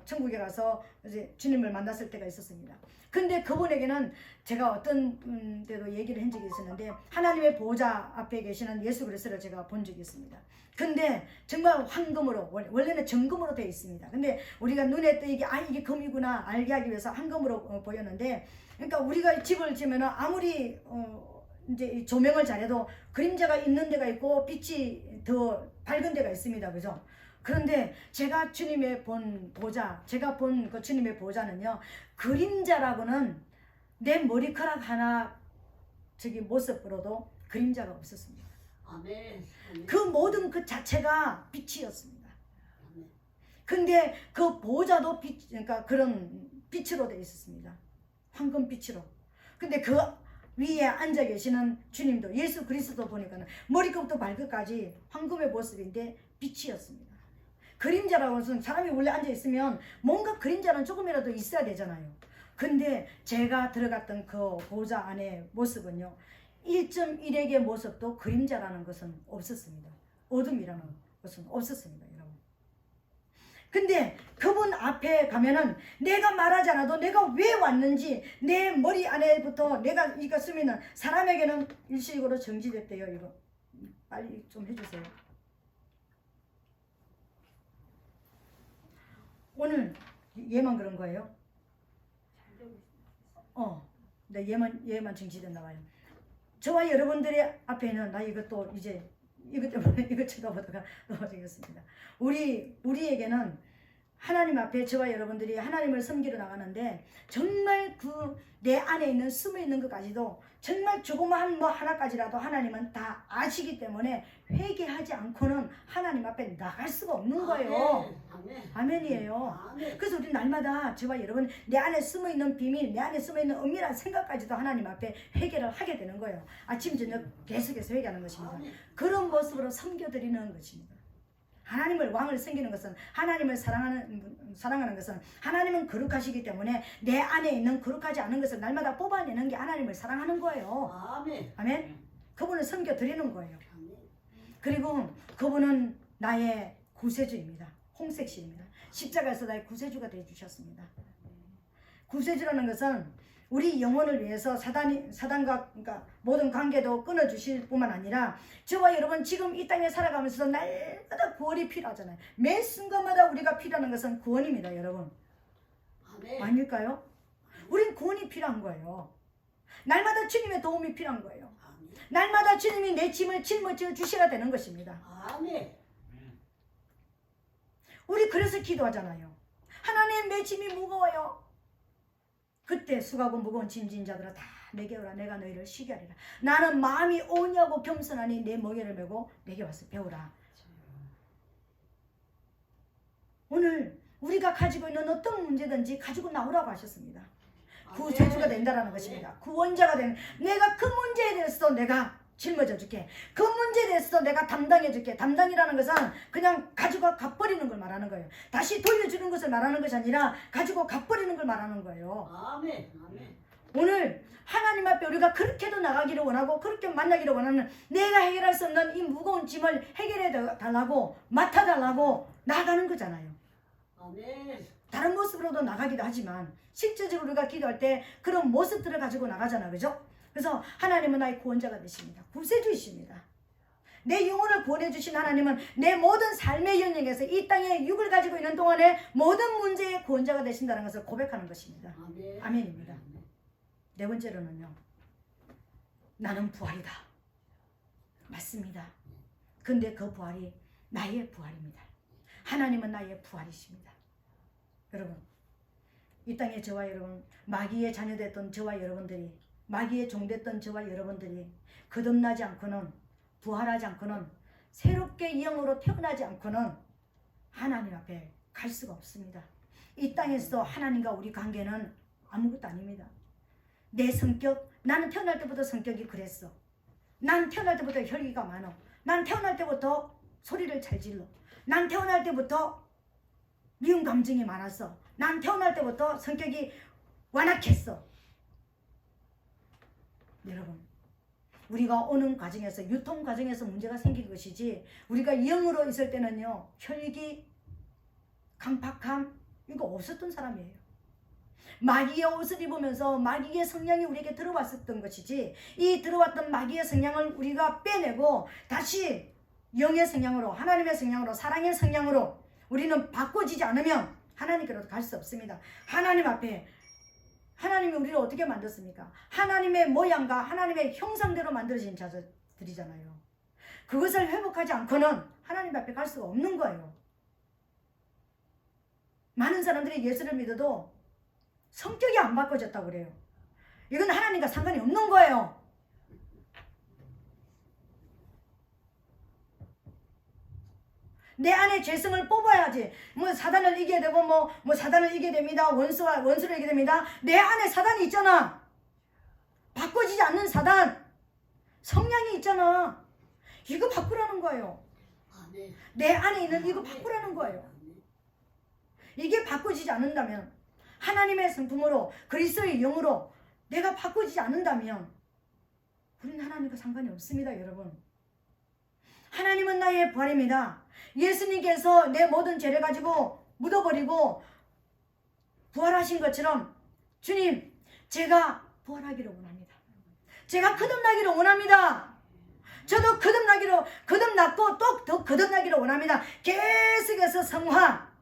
[SPEAKER 1] 천국에 가서 이제 주님을 만났을 때가 있었습니다. 근데 그분에게는 제가 어떤 때도 얘기를 한 적이 있었는데 하나님의 보호자 앞에 계시는 예수 그리스도를 제가 본 적이 있습니다. 근데 정말 황금으로, 원래는 정금으로 되어 있습니다. 근데 우리가 눈에 띄게 이게 금이구나 알게 하기 위해서 황금으로 보였는데, 그러니까 우리가 집을 지면은 아무리 이제 조명을 잘해도 그림자가 있는 데가 있고 빛이 더 밝은 데가 있습니다. 그죠? 그런데 제가 주님의 본 보좌, 제가 본 그 주님의 보좌는요, 그림자라고는 내 머리카락 하나 모습으로도 그림자가 없었습니다.
[SPEAKER 2] 아멘.
[SPEAKER 1] 그 모든 그 자체가 빛이었습니다. 근데 그 보좌도 빛, 그러니까 그런 빛으로 되어 있었습니다. 황금빛으로. 근데 그 위에 앉아 계시는 주님도 예수 그리스도 보니까는 머리끝부터 발끝까지 황금의 모습인데 빛이었습니다. 그림자라고 해서 사람이 원래 앉아 있으면 뭔가 그림자는 조금이라도 있어야 되잖아요. 근데 제가 들어갔던 그 보좌 안의 모습은요, 1.1액의 모습도 그림자라는 것은 없었습니다. 어둠이라는 것은 없었습니다, 여러분. 근데 그분 앞에 가면은 내가 말하지 않아도 내가 왜 왔는지 내 머리 안에부터 내가 이거 쓰면은 사람에게는 일시적으로 정지됐대요. 이거 빨리 좀 해주세요. 오늘 얘만 그런 거예요? 네, 얘만 정지됐나 봐요. 저와 여러분들의 앞에는 나 이것도 이제 이것 때문에 이거 쳐다보다가 넘어지겠습니다. 우리에게는 하나님 앞에 저와 여러분들이 하나님을 섬기러 나가는데 정말 그 내 안에 있는 숨어 있는 것까지도 정말 조그마한 뭐 하나까지라도 하나님은 다 아시기 때문에 회개하지 않고는 하나님 앞에 나갈 수가 없는 거예요.
[SPEAKER 2] 아멘.
[SPEAKER 1] 아멘이에요.
[SPEAKER 2] 아멘.
[SPEAKER 1] 그래서 우리 날마다 저와 여러분 내 안에 숨어 있는 비밀, 내 안에 숨어 있는 은밀한 생각까지도 하나님 앞에 회개를 하게 되는 거예요. 아침 저녁 계속해서 회개하는 것입니다. 그런 모습으로 섬겨드리는 것입니다. 하나님을 왕을 섬기는 것은, 하나님을 사랑하는 것은, 하나님은 거룩하시기 때문에 내 안에 있는 거룩하지 않은 것을 날마다 뽑아내는 게 하나님을 사랑하는 거예요.
[SPEAKER 2] 아멘.
[SPEAKER 1] 아멘. 그분을 섬겨드리는 거예요.
[SPEAKER 2] 아멘.
[SPEAKER 1] 그리고 그분은 나의 구세주입니다. 홍색시입니다. 십자가에서 나의 구세주가 되어주셨습니다. 구세주라는 것은 우리 영혼을 위해서 사단과 그러니까 모든 관계도 끊어주실 뿐만 아니라 저와 여러분 지금 이 땅에 살아가면서도 날마다 구원이 필요하잖아요. 매 순간마다 우리가 필요한 것은 구원입니다, 여러분.
[SPEAKER 2] 아멘.
[SPEAKER 1] 아닐까요? 우린 구원이 필요한 거예요. 날마다 주님의 도움이 필요한 거예요.
[SPEAKER 2] 아멘.
[SPEAKER 1] 날마다 주님이 내 짐을 짊어져 주셔야 되는 것입니다.
[SPEAKER 2] 아멘.
[SPEAKER 1] 우리 그래서 기도하잖아요. 하나님, 내 짐이 무거워요. 그때 수고하고 무거운 짐진 자들아 다 내게 오라. 내가 너희를 쉬게 하리라. 나는 마음이 온유하고 겸손하니 내 멍에를 메고 내게 와서 배우라. 오늘 우리가 가지고 있는 어떤 문제든지 가지고 나오라고 하셨습니다. 구세주가 된다라는 것입니다. 구원자가 되는, 내가 그 문제에 대해서도 내가 짊어져 줄게. 그 문제에 대해서도 내가 담당해 줄게. 담당이라는 것은 그냥 가지고 가버리는 걸 말하는 거예요. 다시 돌려주는 것을 말하는 것이 아니라 가지고 가버리는 걸 말하는 거예요.
[SPEAKER 2] 아멘. 아멘.
[SPEAKER 1] 오늘 하나님 앞에 우리가 그렇게도 나가기를 원하고 그렇게 만나기를 원하는, 내가 해결할 수 없는 이 무거운 짐을 해결해 달라고, 맡아달라고 나가는 거잖아요.
[SPEAKER 2] 아멘.
[SPEAKER 1] 다른 모습으로도 나가기도 하지만 실제적으로 우리가 기도할 때 그런 모습들을 가지고 나가잖아, 그죠? 그래서 하나님은 나의 구원자가 되십니다. 구세주이십니다. 내 영혼을 구원해주신 하나님은 내 모든 삶의 영역에서 이 땅에 육을 가지고 있는 동안에 모든 문제의 구원자가 되신다는 것을 고백하는 것입니다.
[SPEAKER 2] 아멘.
[SPEAKER 1] 아멘입니다. 네 번째로는요, 나는 부활이다. 맞습니다. 근데 그 부활이 나의 부활입니다. 하나님은 나의 부활이십니다. 여러분, 이 땅에 저와 여러분, 마귀의 자녀됐던 저와 여러분들이, 마귀의 종됐던 저와 여러분들이 거듭나지 않고는, 부활하지 않고는, 새롭게 영으로 태어나지 않고는 하나님 앞에 갈 수가 없습니다. 이 땅에서도 하나님과 우리 관계는 아무것도 아닙니다. 내 성격, 나는 태어날 때부터 성격이 그랬어. 난 태어날 때부터 혈기가 많어. 난 태어날 때부터 소리를 잘 질러. 난 태어날 때부터 미운 감정이 많았어. 난 태어날 때부터 성격이 완악했어. 여러분, 우리가 오는 과정에서, 유통 과정에서 문제가 생길 것이지, 우리가 영으로 있을 때는요, 혈기, 강팍함 이거 없었던 사람이에요. 마귀의 옷을 입으면서 마귀의 성향이 우리에게 들어왔었던 것이지, 이 들어왔던 마귀의 성향을 우리가 빼내고 다시 영의 성향으로, 하나님의 성향으로, 사랑의 성향으로 우리는 바꿔지지 않으면 하나님께로 갈 수 없습니다. 하나님 앞에, 하나님이 우리를 어떻게 만들었습니까? 하나님의 모양과 하나님의 형상대로 만들어진 자들이잖아요. 그것을 회복하지 않고는 하나님 앞에 갈 수가 없는 거예요. 많은 사람들이 예수를 믿어도 성격이 안 바꿔졌다고 그래요. 이건 하나님과 상관이 없는 거예요. 내 안에 죄성을 뽑아야지. 뭐 사단을 이겨야 되고 뭐 사단을 이겨야 됩니다. 원수를 이겨야 됩니다. 내 안에 사단이 있잖아. 바꿔지지 않는 사단, 성향이 있잖아. 이거 바꾸라는 거예요.
[SPEAKER 2] 아멘.
[SPEAKER 1] 내 안에 있는 이거 바꾸라는 거예요. 이게 바꿔지지 않는다면, 하나님의 성품으로, 그리스도의 영으로 내가 바꿔지지 않는다면 우리는 하나님과 상관이 없습니다. 여러분, 하나님은 나의 부활입니다. 예수님께서 내 모든 죄를 가지고 묻어버리고 부활하신 것처럼, 주님, 제가 부활하기를 원합니다. 제가 거듭나기를 원합니다. 저도 거듭났고 또 더 거듭나기를 원합니다. 계속해서 성화,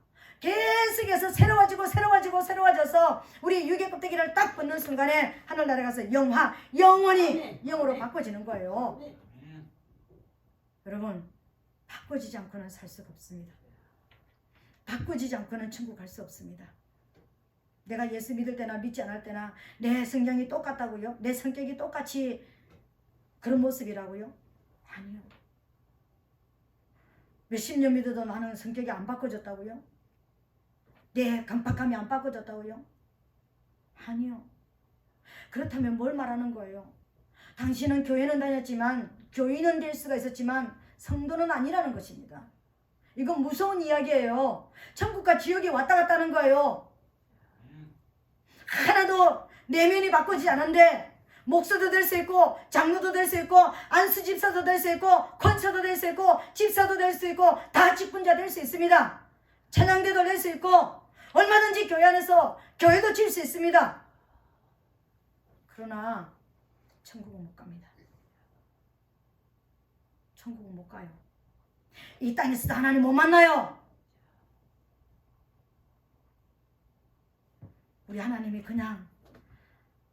[SPEAKER 1] 계속해서 새로워져서 우리 육의 껍데기를 딱 벗는 순간에 하늘나라에 가서 영화, 영원히 영으로 바꿔지는 거예요. 여러분, 바꿔지지 않고는 살 수가 없습니다. 바꿔지지 않고는 천국 갈 수 없습니다. 내가 예수 믿을 때나 믿지 않을 때나 내 성향이 똑같다고요? 내 성격이 똑같이 그런 모습이라고요? 아니요. 몇십 년 믿어도 나는 성격이 안 바꿔졌다고요? 내 강팍함이 안 바꿔졌다고요? 아니요. 그렇다면 뭘 말하는 거예요? 당신은 교회는 다녔지만, 교인은 될 수가 있었지만 성도는 아니라는 것입니다. 이건 무서운 이야기예요. 천국과 지옥이 왔다 갔다 하는 거예요. 하나도 내면이 바꾸지 않은데 목사도 될 수 있고, 장로도 될 수 있고, 안수 집사도 될 수 있고, 권사도 될 수 있고, 집사도 될 수 있고, 다 직분자 될 수 있습니다. 찬양대도 될 수 있고, 얼마든지 교회 안에서 교회도 질 수 있습니다. 그러나 천국은 못 갑니다. 천국은 못 가요. 이 땅에서도 하나님 못 만나요. 우리 하나님이 그냥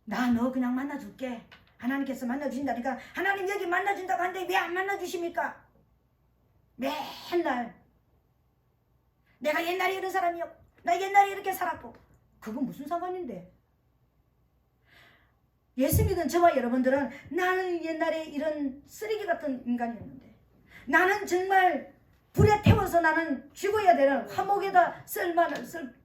[SPEAKER 1] 너 그냥 만나줄게. 하나님께서 만나주신다니까. 하나님 여기 만나준다고 하는데 왜 안 만나주십니까? 맨날 내가 옛날에 이런 사람이었고, 나 옛날에 이렇게 살았고. 그건 무슨 상관인데? 예수 믿은 저와 여러분들은, 나는 옛날에 이런 쓰레기 같은 인간이었는데, 나는 정말 불에 태워서 나는 죽어야 되는, 화목에다 쓸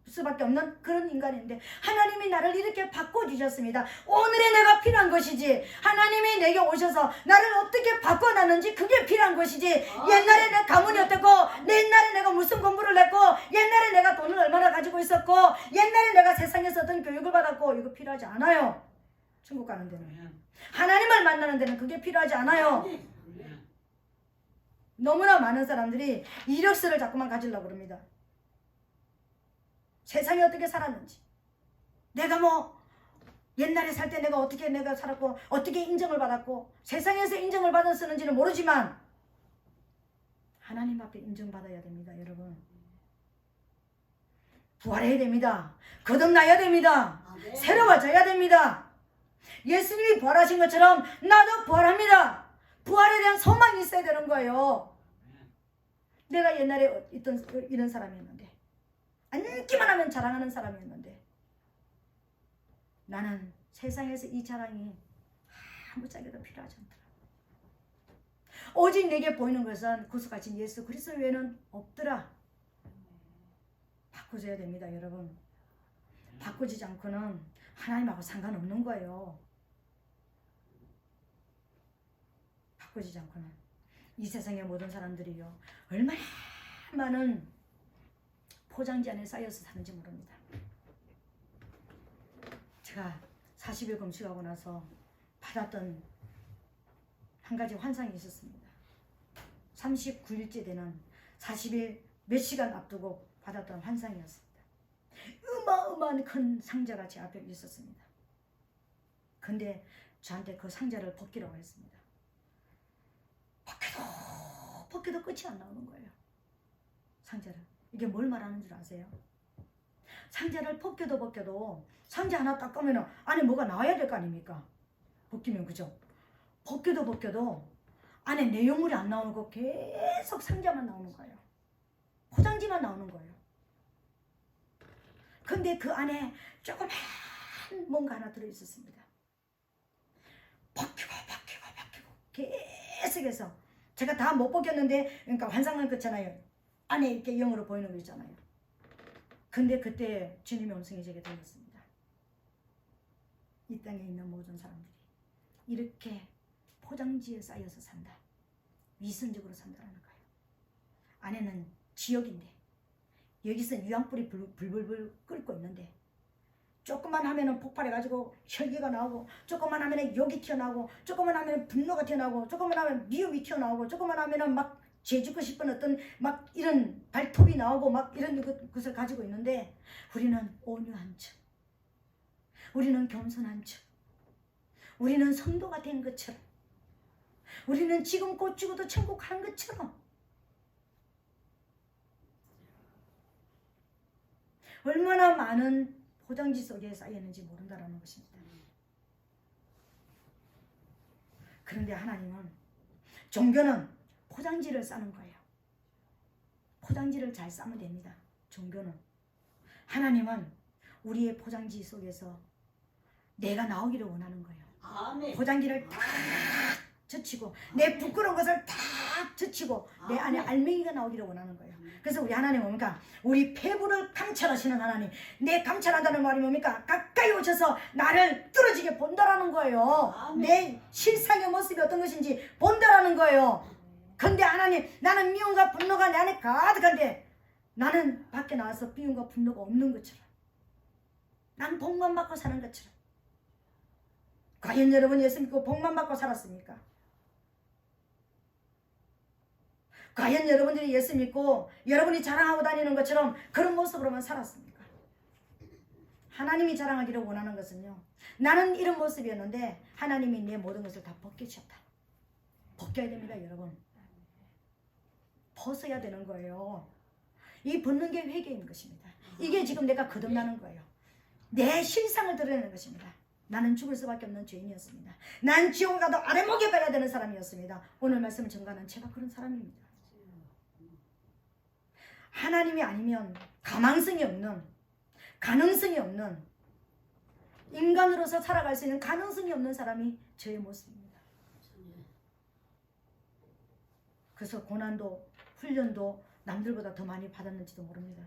[SPEAKER 1] 수밖에 없는 그런 인간인데, 하나님이 나를 이렇게 바꿔주셨습니다. 오늘의 내가 필요한 것이지, 하나님이 내게 오셔서 나를 어떻게 바꿔놨는지 그게 필요한 것이지, 옛날에 내 가문이 어땠고, 옛날에 내가 무슨 공부를 했고, 옛날에 내가 돈을 얼마나 가지고 있었고, 옛날에 내가 세상에서 어떤 교육을 받았고, 이거 필요하지 않아요. 천국 가는 데는, 하나님을 만나는 데는 그게 필요하지 않아요. 너무나 많은 사람들이 이력서를 자꾸만 가지려고 그럽니다. 세상에 어떻게 살았는지, 내가 뭐 옛날에 살 때 내가 어떻게 내가 살았고, 어떻게 인정을 받았고, 세상에서 인정을 받았었는지는 모르지만 하나님 앞에 인정받아야 됩니다. 여러분, 부활해야 됩니다. 거듭나야 됩니다. 새로워져야 됩니다. 예수님이 부활하신 것처럼 나도 부활합니다. 부활에 대한 소망이 있어야 되는 거예요. 내가 옛날에 있던 이런 사람이었는데, 앉기만 하면 자랑하는 사람이었는데, 나는 세상에서 이 자랑이 아무짝에도 필요하지 않더라. 오직 내게 보이는 것은 구속하신 예수 그리스도 외에는 없더라. 바꿔줘야 됩니다. 여러분, 바꿔지지 않고는 하나님하고 상관없는 거예요. 바꾸지 않고는 이 세상의 모든 사람들이요 얼마나 많은 포장지 안에 쌓여서 사는지 모릅니다. 제가 40일 금식하고 나서 받았던 한 가지 환상이 있었습니다. 39일째 되는 40일 몇 시간 앞두고 받았던 환상이었습니다. 어마어마한 큰 상자가 제 앞에 있었습니다. 근데 저한테 그 상자를 벗기라고 했습니다. 벗겨도 끝이 안 나오는 거예요. 상자를. 이게 뭘 말하는 줄 아세요? 상자를 벗겨도 상자 하나 딱 꺼면 안에 뭐가 나와야 될 거 아닙니까? 벗기면 그죠? 벗겨도 안에 내용물이 안 나오는 거 계속 상자만 나오는 거예요. 포장지만 나오는 거예요. 근데 그 안에 조그만 뭔가 하나 들어있었습니다. 벗기고 계속해서 제가 다 못 벗겼는데 그러니까 환상은 그렇잖아요. 안에 이렇게 영으로 보이는 거 있잖아요. 근데 그때 주님의 음성이 제게 들렸습니다. 이 땅에 있는 모든 사람들이 이렇게 포장지에 쌓여서 산다. 위선적으로 산다는 거예요. 안에는 지옥인데 여기서 유황불이 불불불 끓고 있는데 조금만 하면은 폭발해가지고 혈기가 나오고 조금만 하면은 욕이 튀어나오고 조금만 하면은 분노가 튀어나오고 조금만 하면 미움이 튀어나오고 조금만 하면은 막 죄짓고 싶은 어떤 막 이런 발톱이 나오고 막 이런 것을 가지고 있는데 우리는 온유한 척, 우리는 겸손한 척, 우리는 성도가 된 것처럼, 우리는 지금 곧 죽어도 천국 가는 것처럼 얼마나 많은 포장지 속에 쌓였는지 모른다라는 것입니다. 그런데 하나님은 종교는 포장지를 싸는 거예요. 포장지를 잘 싸면 됩니다. 종교는. 하나님은 우리의 포장지 속에서 내가 나오기를 원하는 거예요.
[SPEAKER 2] 아멘.
[SPEAKER 1] 포장지를 다 젖히고 내 부끄러운 것을 다 젖히고 내 안에 알맹이가 나오기를 원하는 거예요. 그래서 우리 하나님 뭡니까? 우리 폐부를 감찰하시는 하나님. 내 감찰한다는 말이 뭡니까? 가까이 오셔서 나를 뚫어지게 본다라는 거예요. 내 실상의 모습이 어떤 것인지 본다라는 거예요. 근데 하나님, 나는 미움과 분노가 내 안에 가득한데 나는 밖에 나와서 미움과 분노가 없는 것처럼, 난 복만 받고 사는 것처럼. 과연 여러분 예수 믿고 복만 받고 살았습니까? 과연 여러분들이 예수 믿고 여러분이 자랑하고 다니는 것처럼 그런 모습으로만 살았습니까? 하나님이 자랑하기를 원하는 것은요, 나는 이런 모습이었는데 하나님이 내 모든 것을 다 벗겨주셨다. 벗겨야 됩니다, 여러분. 벗어야 되는 거예요. 이 벗는 게 회개인 것입니다. 이게 지금 내가 거듭나는 거예요. 내 실상을 드러내는 것입니다. 나는 죽을 수밖에 없는 죄인이었습니다. 난 지옥을 가도 아래목에 가야 되는 사람이었습니다. 오늘 말씀을 전가하는 제가 그런 사람입니다. 하나님이 아니면 가망성이 없는, 가능성이 없는, 인간으로서 살아갈 수 있는 가능성이 없는 사람이 저의 모습입니다. 그래서 고난도 훈련도 남들보다 더 많이 받았는지도 모릅니다.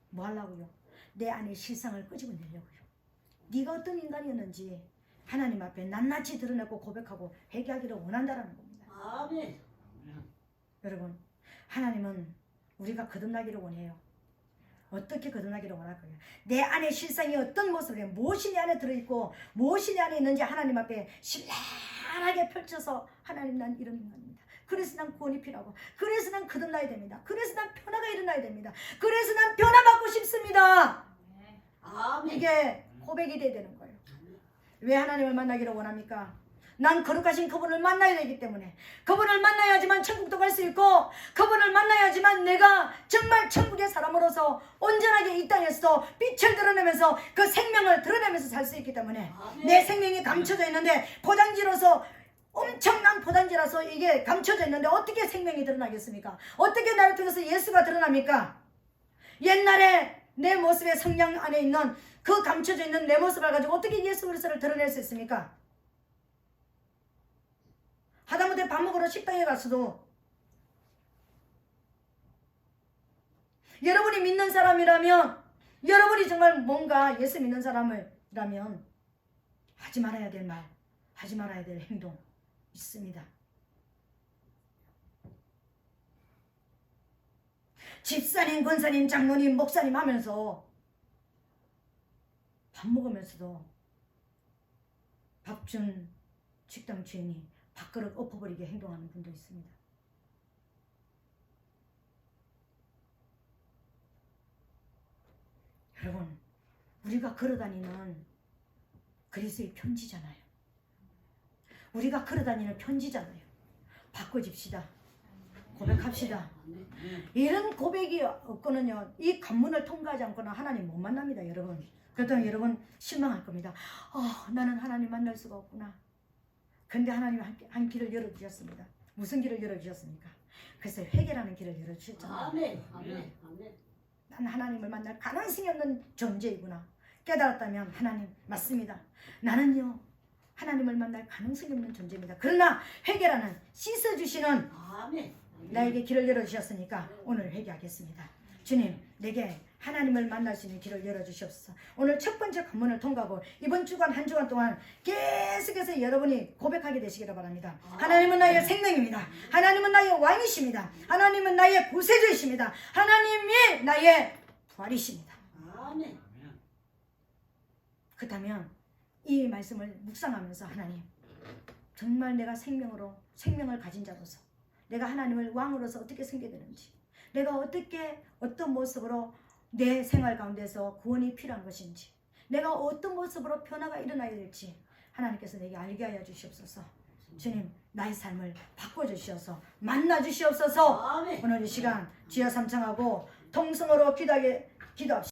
[SPEAKER 1] 뭐 하려고요? 내 안에 실상을 끄집어내려고요. 네가 어떤 인간이었는지 하나님 앞에 낱낱이 드러내고 고백하고 회개하기를 원한다는 겁니다.
[SPEAKER 2] 아멘.
[SPEAKER 1] 여러분, 하나님은 우리가 거듭나기를 원해요. 어떻게 거듭나기를 원할까요? 내 안에 실상이 어떤 모습이에요? 무엇이 내 안에 들어있고 무엇이 내 안에 있는지 하나님 앞에 신랄하게 펼쳐서 하나님, 난 이런 인간입니다. 그래서 난 구원이 필요하고, 그래서 난 거듭나야 됩니다. 그래서 난 변화가 일어나야 됩니다. 그래서 난 변화받고 싶습니다.
[SPEAKER 2] 아멘.
[SPEAKER 1] 이게 고백이 돼야 되는 거예요. 왜 하나님을 만나기를 원합니까? 난 거룩하신 그분을 만나야 되기 때문에. 그분을 만나야지만 천국도 갈 수 있고, 그분을 만나야지만 내가 정말 천국의 사람으로서 온전하게 이 땅에서 빛을 드러내면서 그 생명을 드러내면서 살 수 있기 때문에.
[SPEAKER 2] 아멘.
[SPEAKER 1] 내 생명이 감춰져 있는데, 포장지로서 엄청난 포장지라서 이게 감춰져 있는데 어떻게 생명이 드러나겠습니까? 어떻게 나를 통해서 예수가 드러납니까? 옛날에 내 모습의 성령 안에 있는 그 감춰져 있는 내 모습을 가지고 어떻게 예수 그리스도를 드러낼 수 있습니까? 하다못해 밥 먹으러 식당에 갔어도 여러분이 믿는 사람이라면, 여러분이 정말 뭔가 예수 믿는 사람이라면 하지 말아야 될 말, 하지 말아야 될 행동 있습니다. 집사님, 권사님, 장로님, 목사님 하면서 밥 먹으면서도 밥 준 식당 주인이 밥그릇 엎어버리게 행동하는 분도 있습니다. 여러분, 우리가 걸어다니는 그리스도의 편지잖아요. 우리가 걸어다니는 편지잖아요. 바꿔집시다. 고백합시다.
[SPEAKER 2] 아멘.
[SPEAKER 1] 이런 고백이 없고는요, 이 관문을 통과하지 않고는 하나님 못 만납니다, 여러분. 그렇다면 여러분 실망할 겁니다. 나는 하나님 만날 수가 없구나. 근데 하나님 한 길을 열어주셨습니다. 무슨 길을 열어주셨습니까? 그래서 회개라는 길을 열어주셨잖아요.
[SPEAKER 2] 아멘. 아멘. 아멘.
[SPEAKER 1] 난 하나님을 만날 가능성이 없는 존재이구나 깨달았다면, 하나님 맞습니다. 나는요 하나님을 만날 가능성이 없는 존재입니다. 그러나 회개라는 씻어주시는
[SPEAKER 2] 아멘.
[SPEAKER 1] 나에게 길을 열어주셨으니까 오늘 회개하겠습니다. 주님, 내게 하나님을 만날 수 있는 길을 열어주시옵소서. 오늘 첫 번째 관문을 통과하고 이번 주간 한 주간 동안 계속해서 여러분이 고백하게 되시기를 바랍니다. 하나님은 나의 생명입니다. 하나님은 나의 왕이십니다. 하나님은 나의 구세주이십니다. 하나님이 나의 부활이십니다.
[SPEAKER 2] 아멘.
[SPEAKER 1] 그렇다면 이 말씀을 묵상하면서, 하나님 정말 내가 생명을 가진 자로서 내가 하나님을 왕으로서 어떻게 섬겨야 되는지, 내가 어떤 모습으로 내 생활 가운데서 구원이 필요한 것인지, 내가 어떤 모습으로 변화가 일어나야 될지 하나님께서 내게 알게 하여 주시옵소서. 주님, 나의 삶을 바꿔주시옵소서. 만나주시옵소서.
[SPEAKER 2] 아멘.
[SPEAKER 1] 오늘 이 시간 주여 삼창하고 통성으로 기도합시다.